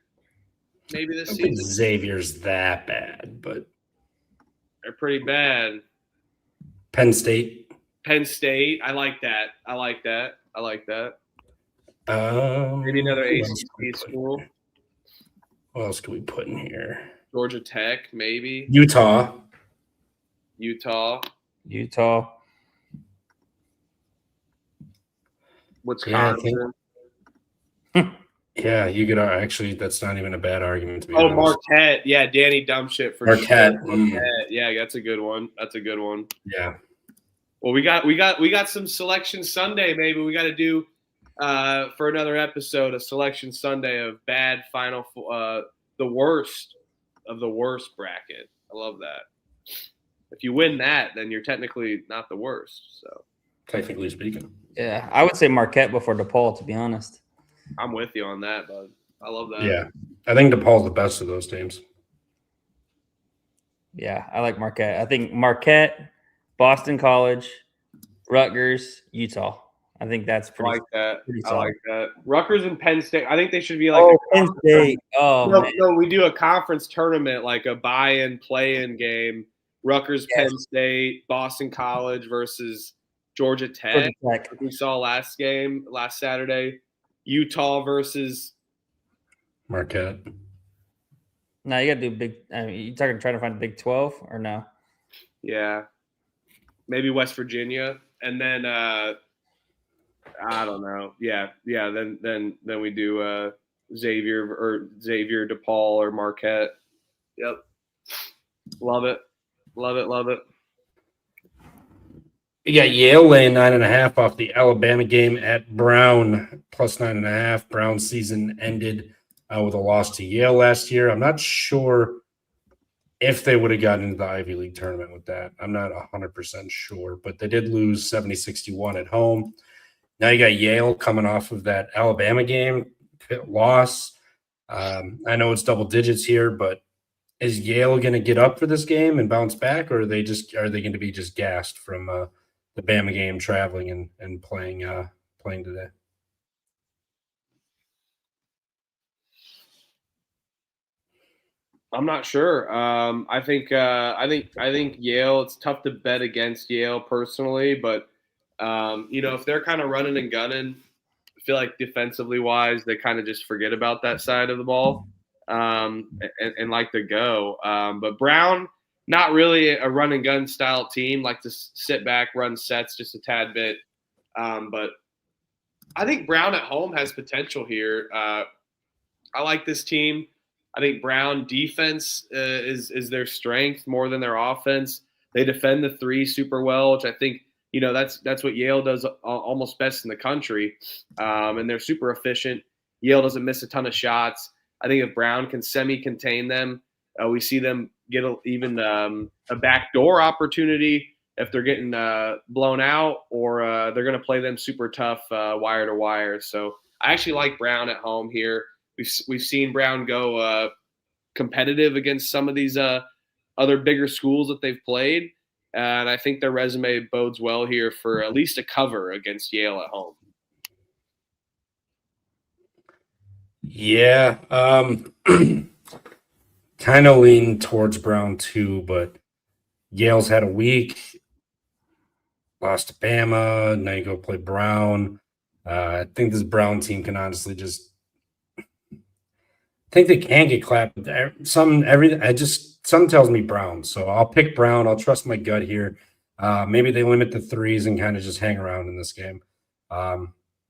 maybe this I don't think season. Xavier's that bad, but They're pretty bad. Penn State. Penn State. I like that. Maybe another Who else can we ACC put school. in? What else can we put in here? Georgia Tech, maybe. Utah. Utah. Wisconsin. Yeah, you could actually. That's not even a bad argument to be Oh, honest. Marquette. Yeah, Danny Dumbshit for Marquette. sure. Marquette. Yeah, that's a good one. Yeah. Well, we got some Selection Sunday. Maybe we got to do for another episode a Selection Sunday of bad final, the worst of the worst bracket. I love that. If you win that, then you're technically not the worst. So Technically speaking. Yeah, I would say Marquette before DePaul, to be honest. I'm with you on that, bud. I love that. Yeah. I think DePaul's the best of those teams. Yeah, I like Marquette. I think Marquette, Boston College, Rutgers, Utah. I think that's I pretty. like that. pretty I solid. like that. Rutgers and Penn State. I think they should be like Penn State. Oh, man. no, we do a conference tournament, like a buy-in, play-in game. Rutgers, Yes. Penn State, Boston College versus Georgia Tech. Georgia Tech. Like we saw last Saturday. Utah versus Marquette. No, you got to do big. I mean, you trying to find a Big 12 or no? maybe West Virginia, and then I don't know. Yeah. Then we do Xavier, DePaul, or Marquette. Yep. Love it. You got Yale laying 9.5 off the Alabama game at Brown, plus 9.5. Brown's season ended with a loss to Yale last year. I'm not sure if they would have gotten into the Ivy League tournament with that. I'm not 100% sure, but they did lose 70-61 at home. Now you got Yale coming off of that Alabama game loss. I know it's double digits here, but is Yale going to get up for this game and bounce back, or are they going to be just gassed from the Bama game, traveling and playing today? I'm not sure. I think Yale. It's tough to bet against Yale personally, but if they're kind of running and gunning, I feel like defensively wise, they kind of just forget about that side of the ball and like to go. But Brown, not really a run and gun style team. Like to sit back, run sets just a tad bit. But I think Brown at home has potential here. I like this team. I think Brown defense is their strength more than their offense. They defend the three super well, which I think that's what Yale does almost best in the country, and they're super efficient. Yale doesn't miss a ton of shots. I think if Brown can semi-contain them, we see them get even a backdoor opportunity if they're getting blown out, or they're going to play them super tough wire to wire. So I actually like Brown at home here. We've seen Brown go competitive against some of these other bigger schools that they've played, and I think their resume bodes well here for at least a cover against Yale at home. Yeah, kind of lean towards Brown too, but Yale's had a week, lost to Bama. Now you go play Brown. I think this Brown team can honestly just. I think they can get clapped. Something tells me Brown, so I'll pick Brown. I'll trust my gut here. Maybe they limit the threes and kind of just hang around in this game.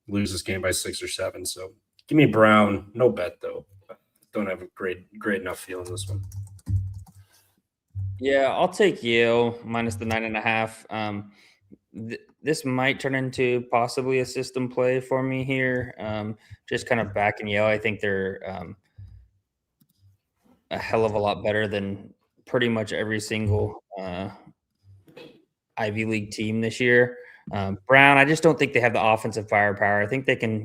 Lose this game by 6 or 7. So give me Brown. No bet though. Don't have a great enough feel in this one. Yeah, I'll take Yale minus the 9.5. This might turn into possibly a system play for me here. Just kind of backing Yale. I think they're a hell of a lot better than pretty much every single Ivy League team this year. Brown, I just don't think they have the offensive firepower. I think they can,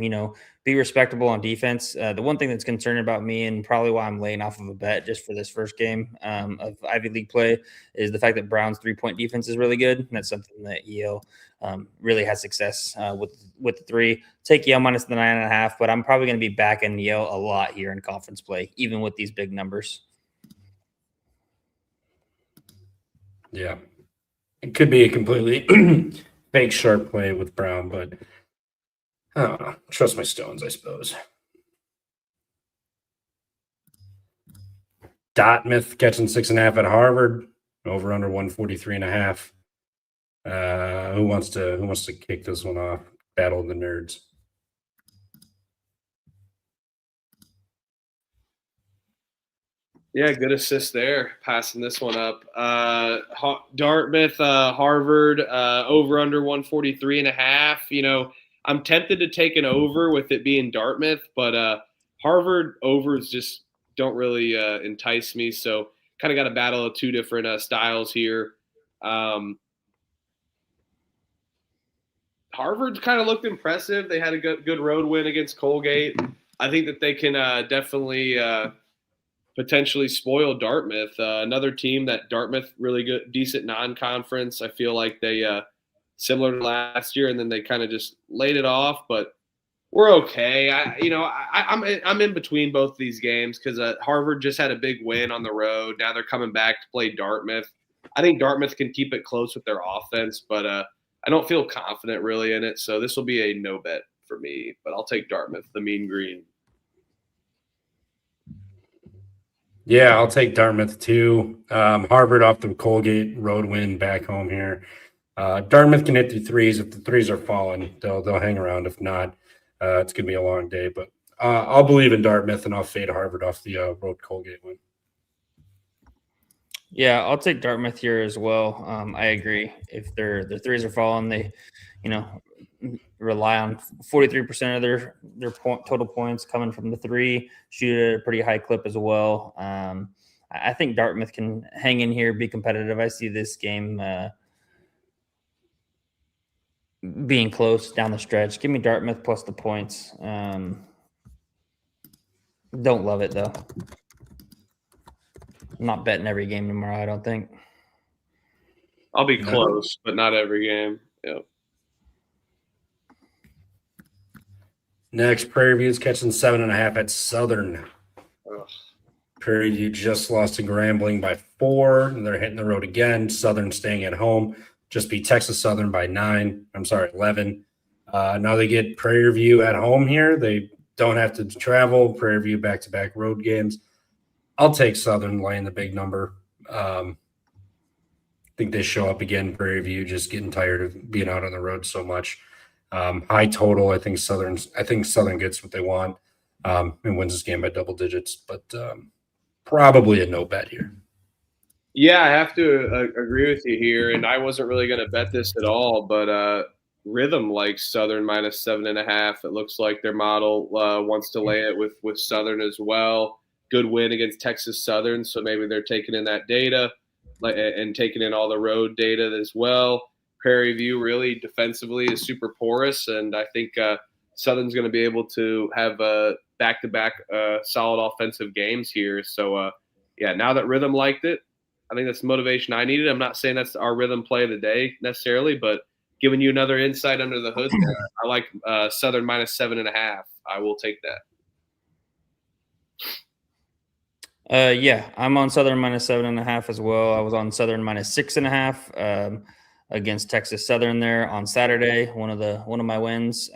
be respectable on defense. The one thing that's concerning about me, and probably why I'm laying off of a bet just for this first game of Ivy League play, is the fact that Brown's 3-point defense is really good. And that's something that Yale really has success with the 3. Take Yale minus the 9.5, but I'm probably going to be backing Yale a lot here in conference play, even with these big numbers. Yeah. It could be a completely fake sharp play with Brown, but I don't know. Trust my Stones, I suppose. Dartmouth catching 6.5 at Harvard. Over under 143.5. Who wants to kick this one off? Battle of the nerds. Yeah, good assist there, passing this one up. Dartmouth, Harvard, over under 143.5. I'm tempted to take an over with it being Dartmouth, but Harvard overs just don't really entice me. So kind of got a battle of two different styles here. Harvard kind of looked impressive. They had a good road win against Colgate. I think that they can definitely potentially spoil Dartmouth. Another team that Dartmouth really good, decent non-conference. I feel like they similar to last year, and then they kind of just laid it off. But we're okay. I'm in between both these games because Harvard just had a big win on the road. Now they're coming back to play Dartmouth. I think Dartmouth can keep it close with their offense, but I don't feel confident really in it. So this will be a no bet for me. But I'll take Dartmouth, the mean green. Yeah, I'll take Dartmouth too. Harvard off the Colgate road win back home here. Dartmouth can hit the threes. If the threes are falling, they'll hang around. If not, it's going to be a long day. But I'll believe in Dartmouth, and I'll fade Harvard off the road Colgate win. Yeah, I'll take Dartmouth here as well. I agree. If their threes are falling, they, rely on 43% of their total points coming from the 3, shoot at a pretty high clip as well. I think Dartmouth can hang in here, be competitive. I see this game being close down the stretch. Give me Dartmouth plus the points. Don't love it, though. I'm not betting every game tomorrow, I don't think. I'll be close, but not every game. Yep. Next, Prairie View's catching 7.5 at Southern. Ugh. Prairie View just lost to Grambling by 4, and they're hitting the road again. Southern staying at home. Just beat Texas Southern by 11. Now they get Prairie View at home here. They don't have to travel. Prairie View back-to-back road games. I'll take Southern laying the big number. I think they show up again. Prairie View just getting tired of being out on the road so much. High total. I think Southern gets what they want and wins this game by double digits, but probably a no bet here. Yeah, I have to agree with you here, and I wasn't really going to bet this at all, but Rhythm likes Southern minus 7.5. It looks like their model wants to lay it with Southern as well. Good win against Texas Southern, so maybe they're taking in that data and taking in all the road data as well. Prairie View really defensively is super porous, and I think Southern's going to be able to have back-to-back solid offensive games here. So, now that Rhythm liked it, I think that's the motivation I needed. I'm not saying that's our Rhythm play of the day necessarily, but giving you another insight under the hood there. I like Southern minus 7.5. I will take that. I'm on Southern minus 7.5 as well. I was on Southern minus 6.5 against Texas Southern there on Saturday. One of my wins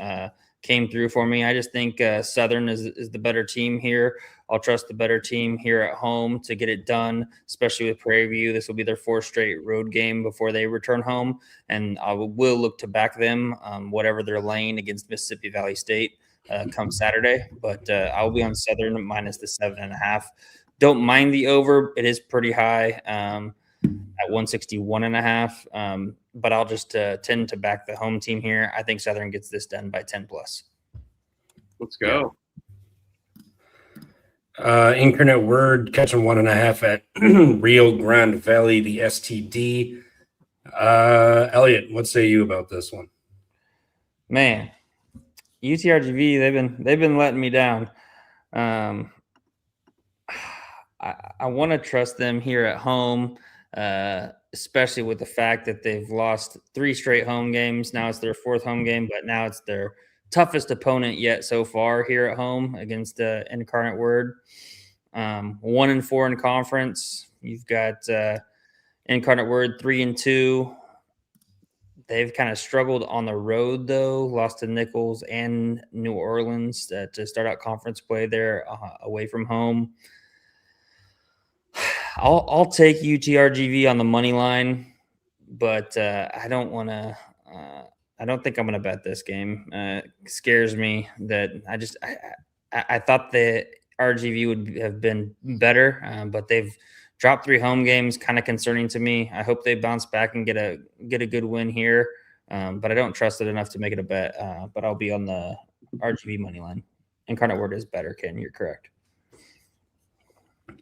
came through for me. I just think Southern is the better team here. I'll trust the better team here at home to get it done, especially with Prairie View. This will be their 4th straight road game before they return home, and I will look to back them whatever they're laying against Mississippi Valley State come Saturday. But I will be on Southern minus the 7.5. Don't mind the over. It is pretty high at 161.5. But I'll just tend to back the home team here. I think Southern gets this done by 10+. Let's go. Incarnate Word catching 1.5 at Rio Grande Valley, the STD. Elliot, what say you about this one? Man, UTRGV, they've been letting me down. I want to trust them here at home, especially with the fact that they've lost 3 straight home games. Now it's their 4th home game, but now it's their toughest opponent yet so far here at home against Incarnate Word. 1-4 in conference. You've got Incarnate Word 3-2. They've kind of struggled on the road, though. Lost to Nichols and New Orleans to start out conference play there away from home. I'll take UTRGV on the money line, but I don't want to. I don't think I'm going to bet this game. It scares me that I thought that RGV would have been better, but they've dropped 3 home games. Kind of concerning to me. I hope they bounce back and get a good win here, but I don't trust it enough to make it a bet. But I'll be on the RGV money line. Incarnate Word is better, Ken. You're correct.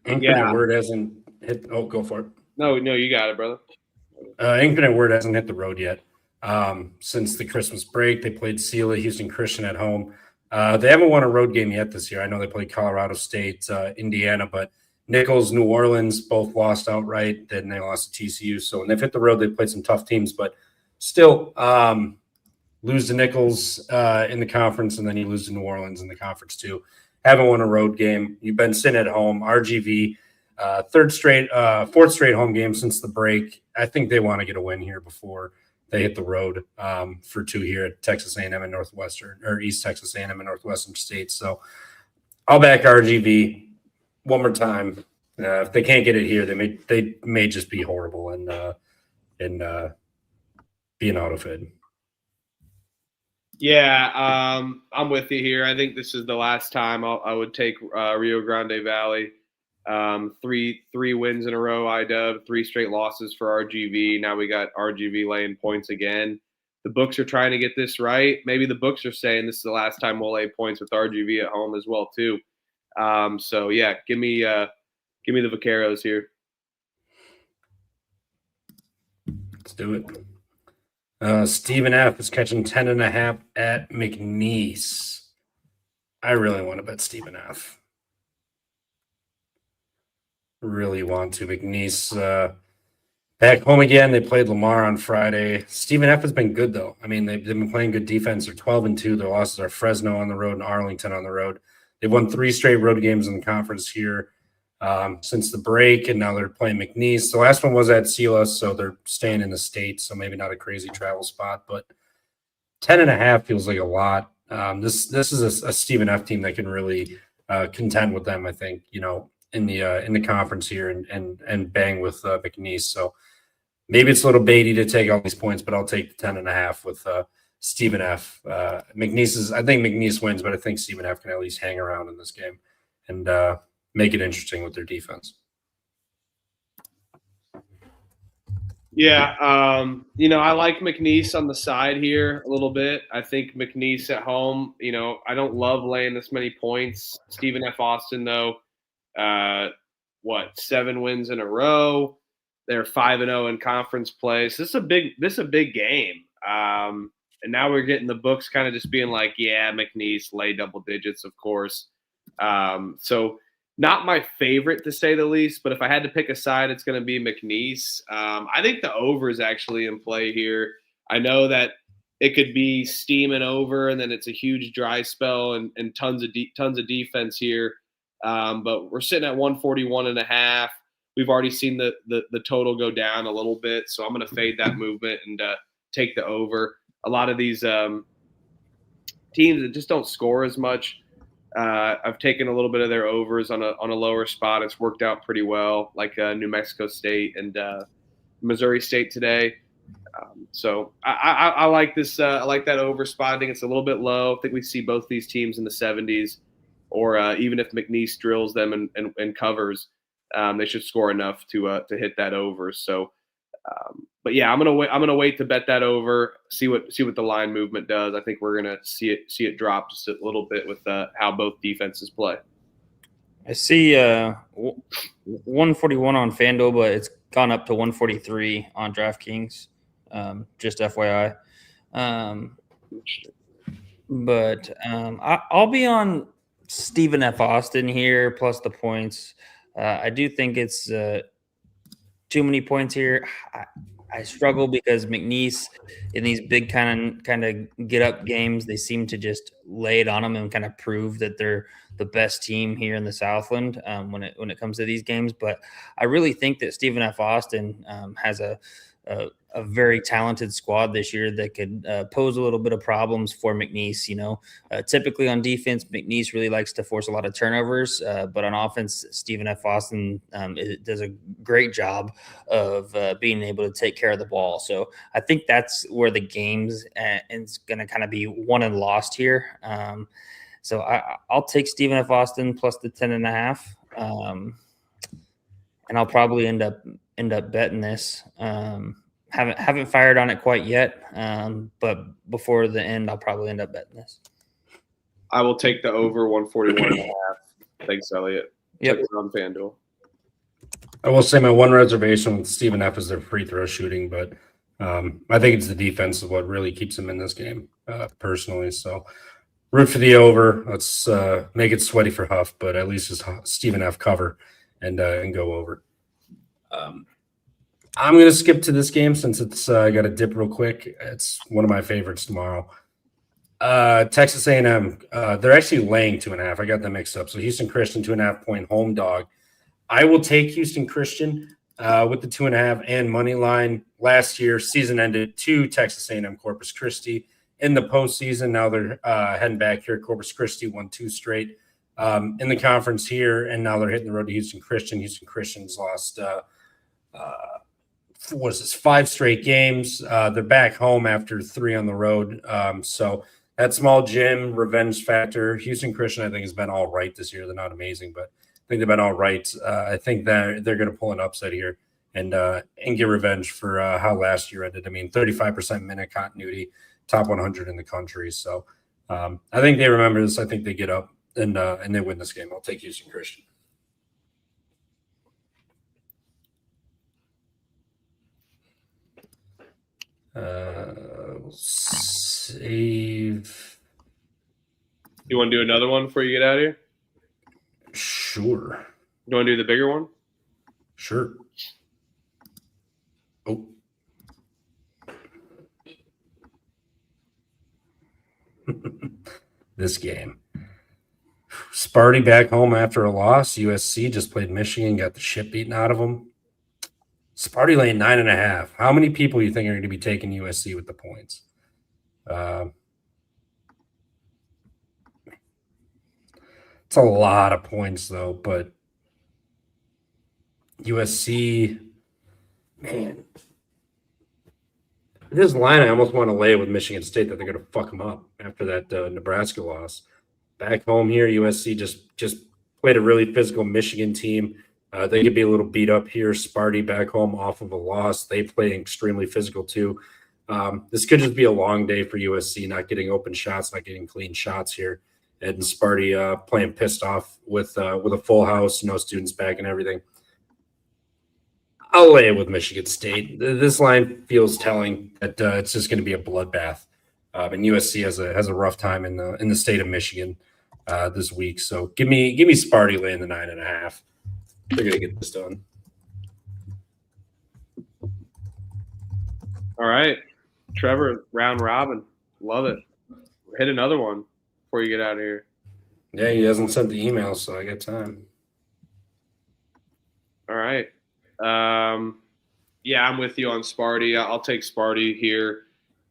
Infinite Word hasn't hit. Oh, go for it. No, you got it, brother. Infinite Word hasn't hit the road yet. Since the Christmas break, they played Sealy, Houston Christian at home. They haven't won a road game yet this year. I know they played Colorado State, Indiana, but Nichols, New Orleans both lost outright. Then they lost to TCU. So when they've hit the road, they've played some tough teams, but still lose to Nichols in the conference, and then you lose to New Orleans in the conference too. Haven't won a road game. You've been sitting at home. RGV, 4th straight home game since the break. I think they want to get a win here before they hit the road for 2 here at Texas A&M and Northwestern, or East Texas A&M and Northwestern State. So I'll back RGV one more time. If they can't get it here, they may just be horrible and be an auto fade. Yeah, I'm with you here. I think this is the last time I would take Rio Grande Valley. 3 wins in a row, IDub, 3 straight losses for RGV. Now we got RGV laying points again. The books are trying to get this right. Maybe the books are saying this is the last time we'll lay points with RGV at home as well too. So yeah, give me the Vaqueros here. Let's do it. Stephen F is catching 10.5 at McNeese. I really want to bet Stephen F. Really want to. McNeese back home again. They played Lamar on Friday. Stephen F has been good, though. I mean, they've been playing good defense. They're 12-2. Their losses are Fresno on the road and Arlington on the road. They've won 3 straight road games in the conference here since the break, and now they're playing McNeese. The last one was at Silas, so they're staying in the state, so maybe not a crazy travel spot, but 10.5 feels like a lot. This is a Stephen F team that can really contend with them, I think, in the conference here and bang with McNeese. So maybe it's a little baity to take all these points, but I'll take the 10.5 with Stephen F. I think McNeese wins, but I think Stephen F can at least hang around in this game and make it interesting with their defense. Yeah, I like McNeese on the side here a little bit. I think McNeese at home, I don't love laying this many points. Stephen F. Austin, though, 7 wins in a row. They're 5-0 in conference play. So this is a big game. And now we're getting the books kind of just being like, yeah, McNeese lay double digits, of course. So not my favorite to say the least, but if I had to pick a side, it's going to be McNeese. I think the over is actually in play here. I know that it could be steaming over and then it's a huge dry spell and tons of defense here. But we're sitting at 141.5. We've already seen the total go down a little bit, so I'm going to fade that movement and take the over. A lot of these teams that just don't score as much, I've taken a little bit of their overs on a lower spot. It's worked out pretty well, like New Mexico State and Missouri State today. So I like this. I like that over spot. I think it's a little bit low. I think we see both these teams in the 70s, or even if McNeese drills them and covers, they should score enough to hit that over. So, but yeah, I'm gonna wait to bet that over. See what the line movement does. I think we're gonna see it drop just a little bit with how both defenses play. I see 141 on FanDuel, but it's gone up to 143 on DraftKings. Just FYI. But I'll be on Stephen F. Austin here plus the points. I do think it's too many points here. I struggle because McNeese in these big kind of get up games, they seem to just lay it on them and kind of prove that they're the best team here in the Southland when it comes to these games. But I really think that Stephen F. Austin has a very talented squad this year that could pose a little bit of problems for McNeese. Typically on defense, McNeese really likes to force a lot of turnovers, but on offense, Stephen F. Austin does a great job of being able to take care of the ball. So I think that's where the game's is going to kind of be won and lost here. So I'll take Stephen F. Austin plus the 10.5. And I'll probably end up betting this. Haven't fired on it quite yet, but before the end, I'll probably end up betting this. I will take the over 141.5. Thanks, Elliot. Yep. Took it on FanDuel. I will say my one reservation with Stephen F. is their free throw shooting, but I think it's the defense is what really keeps them in this game, personally. So root for the over. Let's make it sweaty for Huff, but at least just Stephen F. cover and go over. I'm going to skip to this game since it's got to dip real quick. It's one of my favorites tomorrow. Texas A&M, they're actually laying 2.5. I got them mixed up. So Houston Christian, 2.5-point home dog. I will take Houston Christian with the 2.5 and money line. Last year, season ended to Texas A&M Corpus Christi in the postseason. Now they're heading back here. Corpus Christi won 2 straight in the conference here, and now they're hitting the road to Houston Christian. Houston Christian's lost 5 straight games. They're back home after 3 on the road. So that small gym revenge factor. Houston Christian, I think, has been all right this year. They're not amazing, but I think they've been all right. I think that they're going to pull an upset here and get revenge for how last year ended. I mean, 35% minute continuity, top 100 in the country. So I think they remember this. I think they get up and they win this game. I'll take Houston Christian. We'll save. You want to do another one before you get out of here? Sure. You want to do the bigger one? Sure. Oh. This game. Sparty back home after a loss. USC just played Michigan, got the shit beaten out of them. Sparty laying 9.5. How many people do you think are going to be taking USC with the points? It's a lot of points, though, but USC, man. This line, I almost want to lay it with Michigan State that they're going to fuck them up after that Nebraska loss. Back home here, USC just played a really physical Michigan team. They could be a little beat up here. Sparty back home off of a loss. They play extremely physical too. This could just be a long day for USC, not getting open shots, not getting clean shots here. And Sparty playing pissed off with a full house, no students back and everything. I'll lay it with Michigan State. This line feels telling that it's just going to be a bloodbath. And USC has a rough time in the state of Michigan this week. So give me Sparty laying the 9.5. They're going to get this done. All right. Trevor, round robin. Love it. Hit another one before you get out of here. Yeah, he hasn't sent the email, so I got time. All right. Yeah, I'm with you on Sparty. I'll take Sparty here.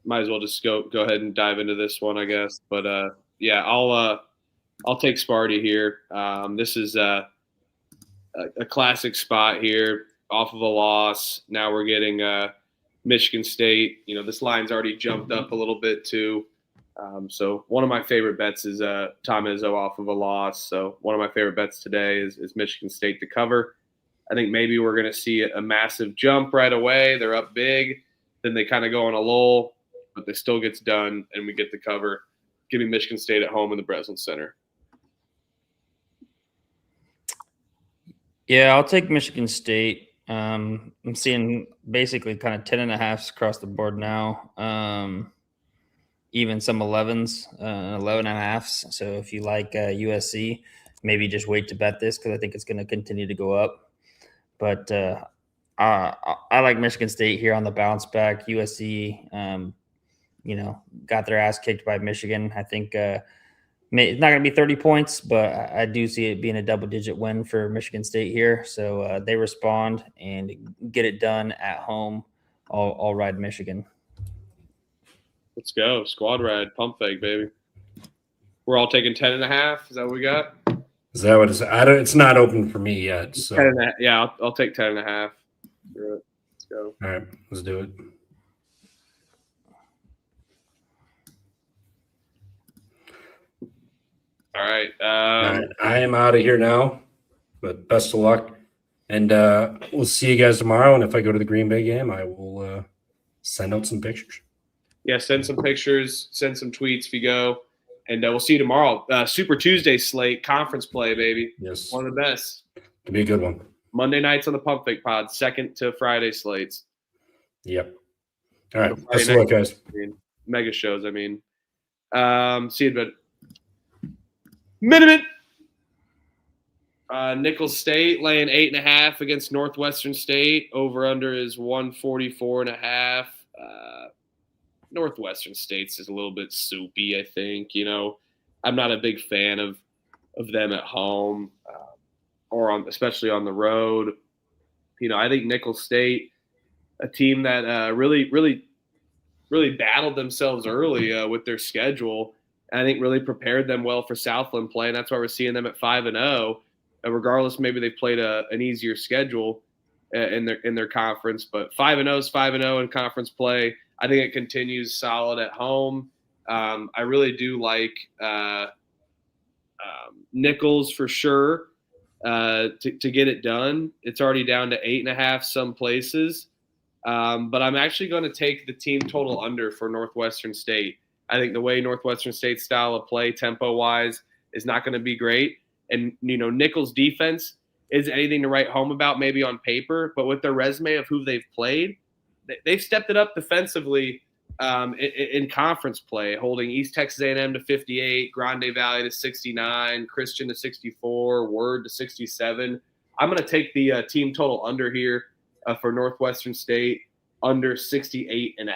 Might as well just go ahead and dive into this one, I guess. But yeah, I'll take Sparty here. This is a classic spot here off of a loss. Now we're getting Michigan State. You know, this line's already jumped up a little bit too. So one of my favorite bets is Tom Izzo off of a loss. So one of my favorite bets today is Michigan State to cover. I think maybe we're going to see a massive jump right away. They're up big. Then they kind of go on a lull, but they still gets done, and we get the cover. Give me Michigan State at home in the Breslin Center. Yeah, I'll take Michigan State. I'm seeing basically kind of 10.5s across the board now. even some 11s, 11 and a halves. So if you like USC, maybe just wait to bet this because I think it's going to continue to go up. But I like Michigan State here on the bounce back. USC, got their ass kicked by Michigan. I think it's not going to be 30 points, but I do see it being a double-digit win for Michigan State here. So they respond and get it done at home. I'll ride Michigan. Let's go. Squad ride. Pump fake, baby. We're all taking 10.5. Is that what we got? Is that what it's? It's not open for me yet. So 10.5. Yeah, I'll take 10.5. Let's go. All right, let's do it. All right. All right. I am out of here now, but best of luck. And we'll see you guys tomorrow. And if I go to the Green Bay game, I will send out some pictures. Yeah, send some pictures, send some tweets if you go. And we'll see you tomorrow. Super Tuesday slate, conference play, baby. Yes. One of the best. It'll be a good one. Monday nights on the Pump Fake Pod, second to Friday slates. Yep. All right. Best of luck, guys. Mega shows, I mean. See you in a bit. Minute. Nicholls State laying 8.5 against Northwestern State. Over under is 144.5. Northwestern State's is a little bit soupy, I think. I'm not a big fan of them at home or especially on the road. I think Nicholls State, a team that really battled themselves early with their schedule, and I think really prepared them well for Southland play, and that's why we're seeing them at 5-0. Regardless, maybe they played an easier schedule in their conference, but 5-0 is 5-0 in conference play. I think it continues solid at home. I really do like Nicholls for sure to get it done. It's already down to 8.5 some places, but I'm actually going to take the team total under for Northwestern State. I think the way Northwestern State's style of play, tempo-wise, is not going to be great. And, Nicholls' defense isn't anything to write home about maybe on paper, but with their resume of who they've played, they've stepped it up defensively in conference play, holding East Texas A&M to 58, Grande Valley to 69, Christian to 64, Word to 67. I'm going to take the team total under here for Northwestern State, under 68.5.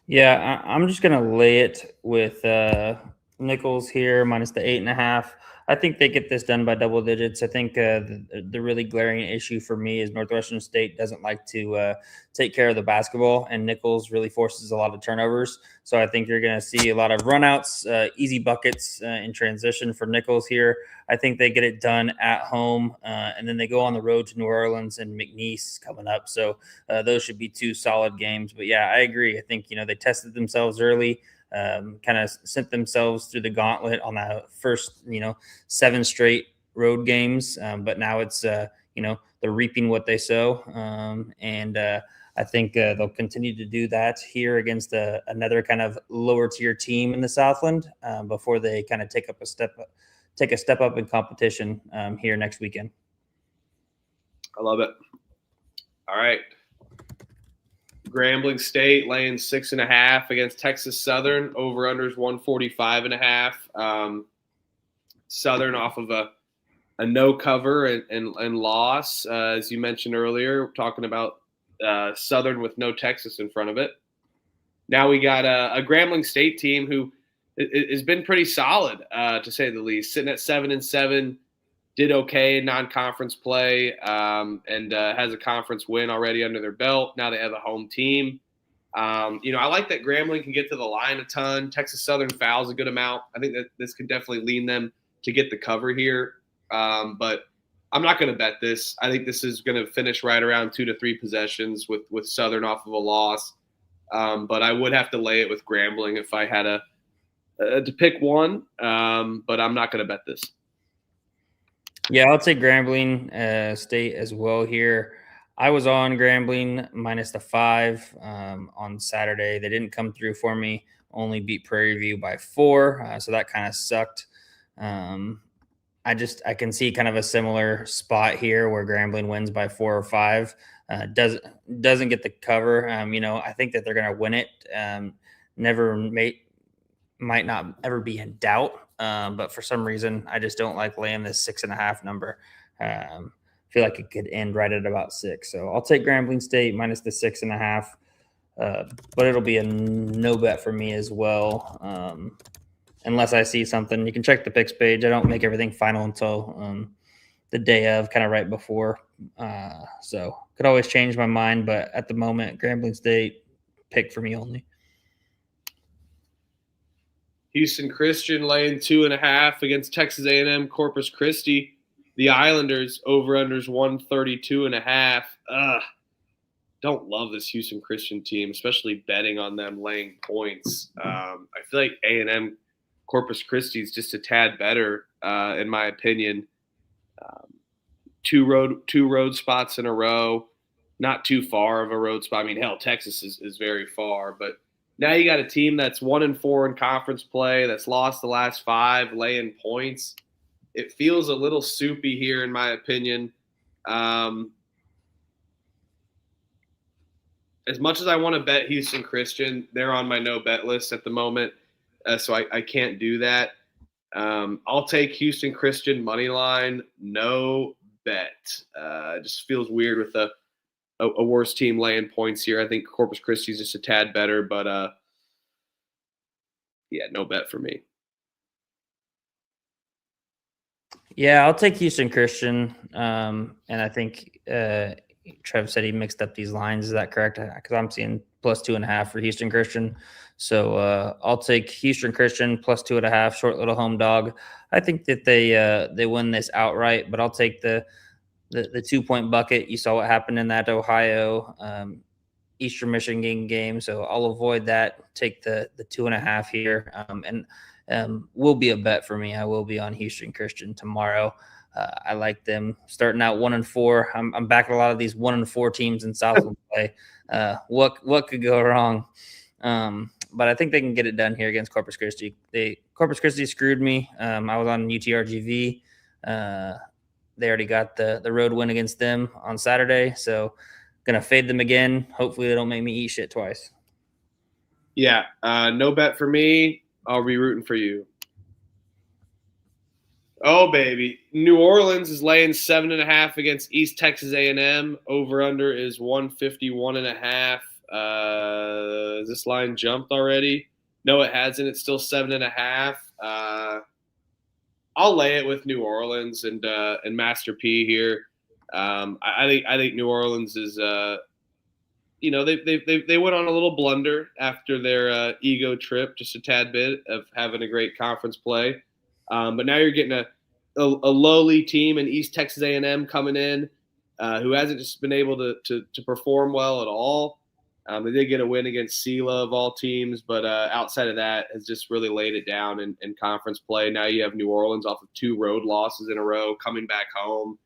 Yeah, I'm just going to lay it with Nicholls here, minus the 8.5. I think they get this done by double digits. I think the really glaring issue for me is Northwestern State doesn't like to take care of the basketball, and Nicholls really forces a lot of turnovers. So I think you're going to see a lot of runouts, easy buckets in transition for Nicholls here. I think they get it done at home, and then they go on the road to New Orleans and McNeese coming up. So those should be two solid games. But, yeah, I agree. I think, they tested themselves early. Kind of sent themselves through the gauntlet on that first, 7 straight road games. But now it's, they're reaping what they sow. And I think they'll continue to do that here against another kind of lower tier team in the Southland before they kind of take a step up in competition here next weekend. I love it. All right. Grambling State laying 6.5 against Texas Southern. Over unders 145.5. Southern off of a no cover and loss, as you mentioned earlier, talking about Southern with no Texas in front of it. Now we got a Grambling State team who has been pretty solid, to say the least, sitting at 7-7. Did okay in non-conference play, and has a conference win already under their belt. Now they have a home team. I like that Grambling can get to the line a ton. Texas Southern fouls a good amount. I think that this could definitely lean them to get the cover here. But I'm not going to bet this. I think this is going to finish right around 2 to 3 possessions with Southern off of a loss. But I would have to lay it with Grambling if I had to pick one. But I'm not going to bet this. Yeah, I'll take Grambling State as well here. I was on Grambling minus the 5 on Saturday. They didn't come through for me. Only beat Prairie View by 4, so that kind of sucked. I can see kind of a similar spot here where Grambling wins by 4 or 5. Doesn't get the cover. I think that they're going to win it. Might not ever be in doubt. But for some reason, I just don't like laying this 6.5 number. I feel like it could end right at about 6. So I'll take Grambling State minus the 6.5. But it'll be a no bet for me as well. Unless I see something. You can check the picks page. I don't make everything final until the day of, kind of right before. So could always change my mind, but at the moment, Grambling State pick for me only. Houston Christian laying 2.5 against Texas A&M Corpus Christi. The Islanders over-unders 132.5. Don't love this Houston Christian team, especially betting on them laying points. I feel like A&M Corpus Christi is just a tad better, in my opinion. Two road spots in a row, not too far of a road spot. I mean, hell, Texas is very far, but now you got a team that's 1-4 in conference play, that's lost the last 5, laying points. It feels a little soupy here, in my opinion. As much as I want to bet Houston Christian, they're on my no bet list at the moment, so I can't do that. I'll take Houston Christian money line, no bet. It just feels weird with a worse team laying points here. I think Corpus Christi is just a tad better, but no bet for me. Yeah, I'll take Houston Christian. And I think Trev said he mixed up these lines. Is that correct? Because I'm seeing plus 2.5 for Houston Christian. So I'll take Houston Christian plus 2.5, short little home dog. I think that they win this outright, but I'll take the 2-point bucket. You saw what happened in that Ohio Eastern Michigan game, so I'll avoid that. Take the 2.5 here, and will be a bet for me. I will be on Houston Christian tomorrow. I like them starting out 1-4. I'm backing a lot of these 1-4 teams in Southland play. What could go wrong? But I think they can get it done here against Corpus Christi. Corpus Christi screwed me. I was on UTRGV. They already got the road win against them on Saturday, so gonna fade them again. Hopefully they don't make me eat shit twice. Yeah, no bet for me. I'll be rooting for you. Oh, baby. New Orleans is laying 7.5 against East Texas A&M. Over-under is 151.5. Has this line jumped already? No, it hasn't. It's still 7.5. I'll lay it with New Orleans and Master P here. I think New Orleans is they went on a little blunder after their ego trip, just a tad bit of having a great conference play. But now you're getting a lowly team in East Texas A&M coming in who hasn't just been able to perform well at all. They did get a win against SELA of all teams, but outside of that has just really laid it down in conference play. Now you have New Orleans off of 2 road losses in a row coming back home.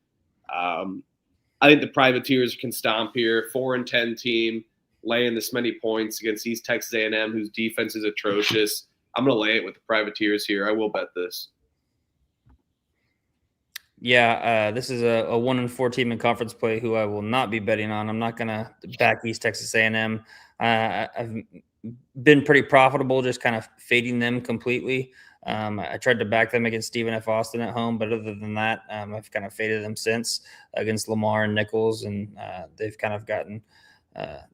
I think the Privateers can stomp here. 4-10 team laying this many points against East Texas A&M, whose defense is atrocious. I'm going to lay it with the Privateers here. I will bet this. Yeah, this is a 1-4 team in conference play who I will not be betting on. I'm not going to back East Texas A&M. I've been pretty profitable, just kind of fading them completely. I tried to back them against Stephen F. Austin at home, but other than that, I've kind of faded them since against Lamar and Nichols, and they've kind of gotten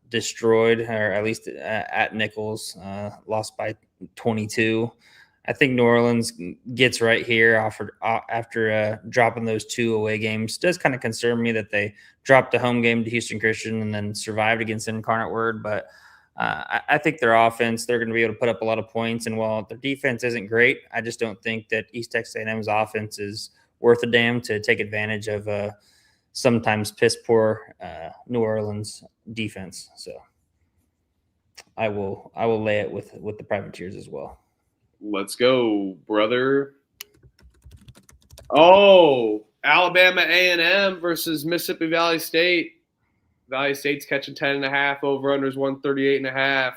destroyed, or at least at Nichols, lost by 22. I think New Orleans gets right here after dropping those 2 away games. It does kind of concern me that they dropped a home game to Houston Christian and then survived against Incarnate Word, but I think their offense, they're going to be able to put up a lot of points, and while their defense isn't great, I just don't think that East Texas A&M's offense is worth a damn to take advantage of sometimes piss poor New Orleans defense. So I will lay it with the Privateers as well. Let's go, brother. Oh, Alabama A&M versus Mississippi Valley State. Valley State's catching 10.5. Over-unders 138.5.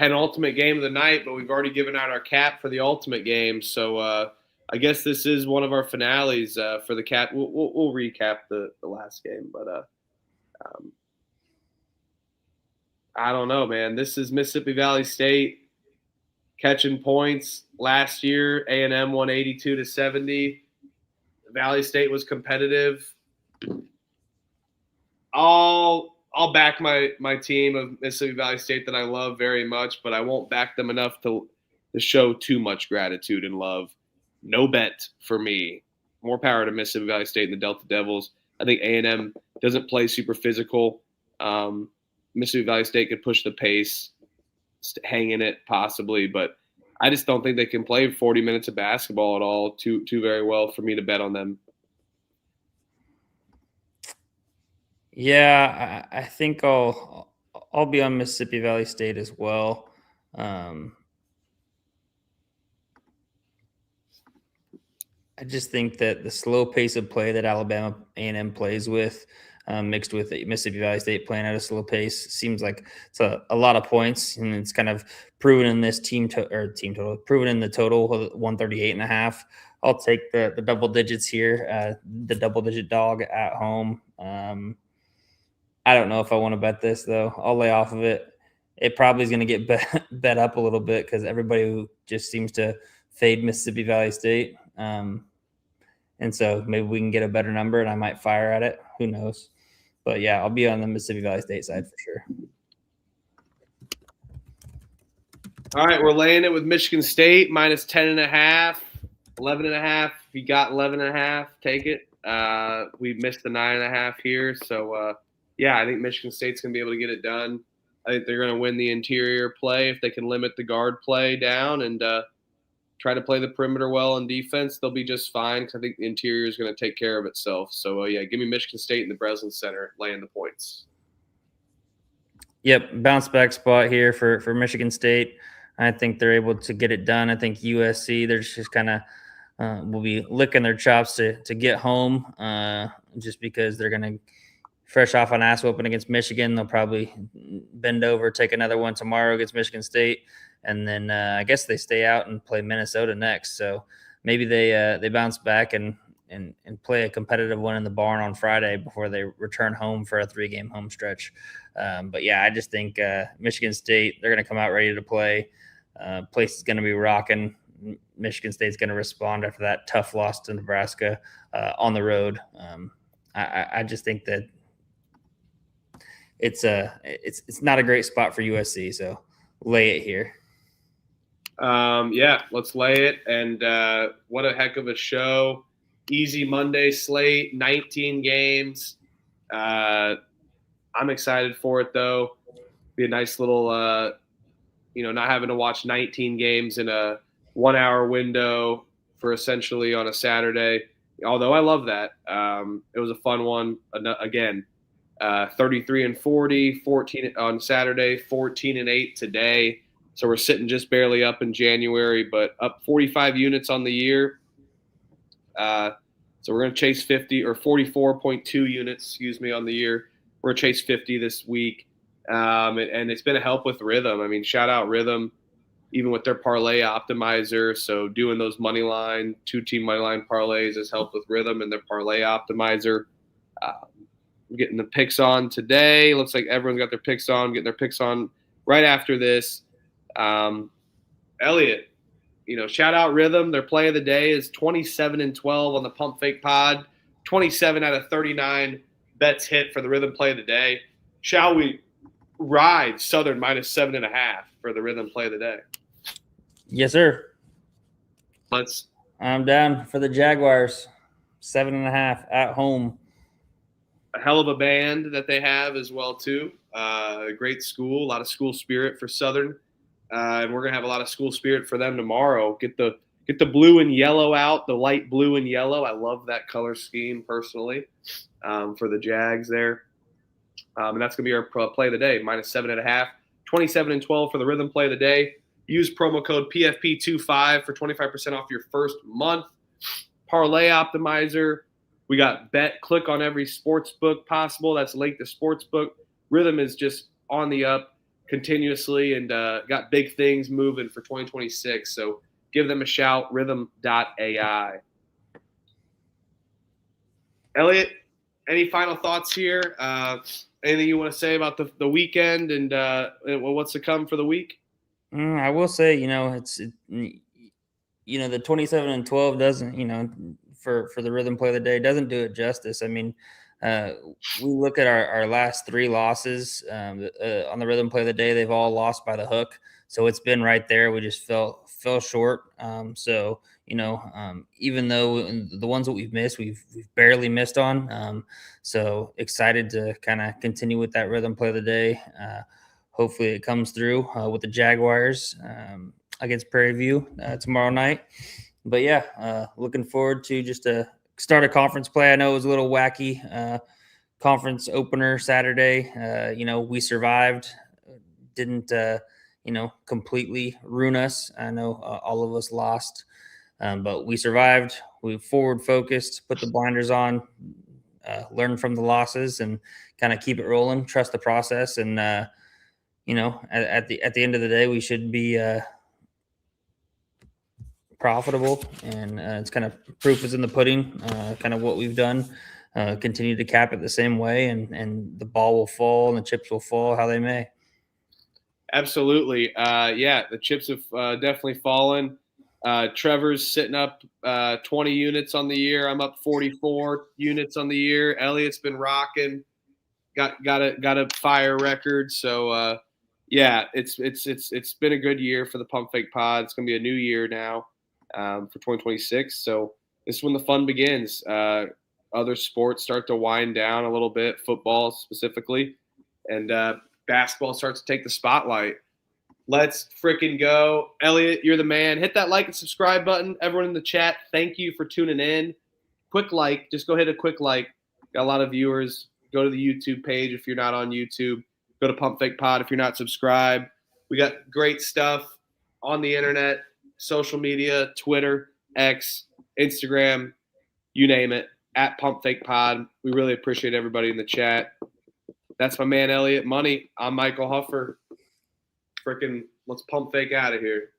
penultimate game of the night, but we've already given out our cap for the ultimate game. So I guess this is one of our finales for the cap. We'll recap the last game, but I don't know, man. This is Mississippi Valley State catching points last year. A&M won 82-70. Valley State was competitive. I'll back my team of Mississippi Valley State that I love very much, but I won't back them enough to show too much gratitude and love. No bet for me. More power to Mississippi Valley State and the Delta Devils. I think A&M doesn't play super physical. Mississippi Valley State could push the pace, hang in it possibly, but I just don't think they can play 40 minutes of basketball at all too very well for me to bet on them. Yeah, I think I'll be on Mississippi Valley State as well. I just think that the slow pace of play that Alabama A&M plays with, mixed with Mississippi Valley State playing at a slow pace, seems like it's a lot of points, and it's kind of proven in this team total, proven in the total 138.5. I'll take the double digits here, the double digit dog at home. I don't know if I want to bet this though. I'll lay off of it. It probably is going to get bet up a little bit because everybody who just seems to fade Mississippi Valley State. And so maybe we can get a better number and I might fire at it. Who knows? But yeah, I'll be on the Mississippi Valley State side for sure. All right, we're laying it with Michigan State minus 10.5, 11.5. If you got 11.5, take it. We missed the 9.5 here. So, yeah, I think Michigan State's going to be able to get it done. I think they're going to win the interior play if they can limit the guard play down and try to play the perimeter well in defense. They'll be just fine because I think the interior is going to take care of itself. So, yeah, give me Michigan State in the Breslin Center laying the points. Yep, bounce back spot here for Michigan State. I think they're able to get it done. I think USC, they're just kind of will be licking their chops to get home just because they're going to fresh off an ass whooping against Michigan. They'll probably bend over, take another one tomorrow against Michigan State. And then I guess they stay out and play Minnesota next. So maybe they bounce back and play a competitive one in the barn on Friday before they return home for a 3-game home stretch. But yeah, I just think Michigan State, they're going to come out ready to play. Place is going to be rocking. Michigan State's going to respond after that tough loss to Nebraska on the road. I just think that it's not a great spot for USC. So lay it here. Yeah, let's lay it. And what a heck of a show. Easy Monday slate, 19 games. I'm excited for it, though. Be a nice little, not having to watch 19 games in a 1-hour window for essentially on a Saturday. Although I love that. It was a fun one. Again, 33-40, 14 on Saturday, 14-8 today. So we're sitting just barely up in January, but up 45 units on the year. So we're going to chase 50 or 44.2 units, on the year. We're going to chase 50 this week. And it's been a help with Rhythm. I mean, shout out Rhythm, even with their parlay optimizer. So doing those money line, 2-team money line parlays has helped with Rhythm and their parlay optimizer. Getting the picks on today. Looks like everyone's got their picks on, getting their picks on right after this. Elliot, shout out Rhythm. Their play of the day is 27-12 on the Pump Fake Pod. 27 out of 39 bets hit for the Rhythm play of the day. Shall we ride Southern minus 7.5 for the Rhythm play of the day? Yes, sir. I'm down for the Jaguars. 7.5 at home. A hell of a band that they have as well, too. A great school, a lot of school spirit for Southern. And we're going to have a lot of school spirit for them tomorrow. Get the blue and yellow out, the light blue and yellow. I love that color scheme personally for the Jags there. And that's going to be our play of the day, minus 7.5. 27-12 for the Rhythm play of the day. Use promo code PFP25 for 25% off your first month. Parlay optimizer. We got bet, click on every sports book possible. That's linked to sports book. Rhythm is just on the up. continuously and got big things moving for 2026. So give them a shout, rhythm.ai. Elliot, any final thoughts here? Anything you want to say about the weekend and what's to come for the week? I will say, the 27-12 doesn't, for the rhythm play of the day, doesn't do it justice. I mean, we look at our last 3 losses on the rhythm play of the day. They've all lost by the hook. So it's been right there. We just fell short. Even though the ones that we've missed, we've barely missed on. So excited to kind of continue with that rhythm play of the day. Hopefully it comes through with the Jaguars against Prairie View tomorrow night. But yeah, looking forward to just start a conference play. I know it was a little wacky conference opener Saturday. We survived. Didn't completely ruin us. I know all of us lost, but we survived. We forward focused, put the blinders on, learn from the losses, and kind of keep it rolling. Trust the process, and at the end of the day, we should be profitable, and it's kind of proof is in the pudding. Kind of what we've done. Continue to cap it the same way, and the ball will fall and the chips will fall how they may. Absolutely. The chips have definitely fallen. Trevor's sitting up 20 units on the year. I'm up 44 units on the year. Elliot's been rocking. Got a fire record. So it's been a good year for the Pump Fake Pod. It's gonna be a new year now for 2026. So this is when the fun begins. Other sports start to wind down a little bit, football specifically, and basketball starts to take the spotlight. Let's freaking go. Elliot, you're the man. Hit that like and subscribe button. Everyone in the chat, thank you for tuning in. Quick like. Just go hit a quick like. Got a lot of viewers. Go to the YouTube page if you're not on YouTube. Go to Pump Fake Pod if you're not subscribed. We got great stuff on the internet, social media, Twitter, X, Instagram, you name it, at Pump Fake Pod. We really appreciate everybody in the chat. That's my man, Elliot Money. I'm Michael Huffer. Freaking, let's pump fake out of here.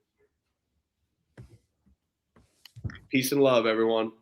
Peace and love, everyone.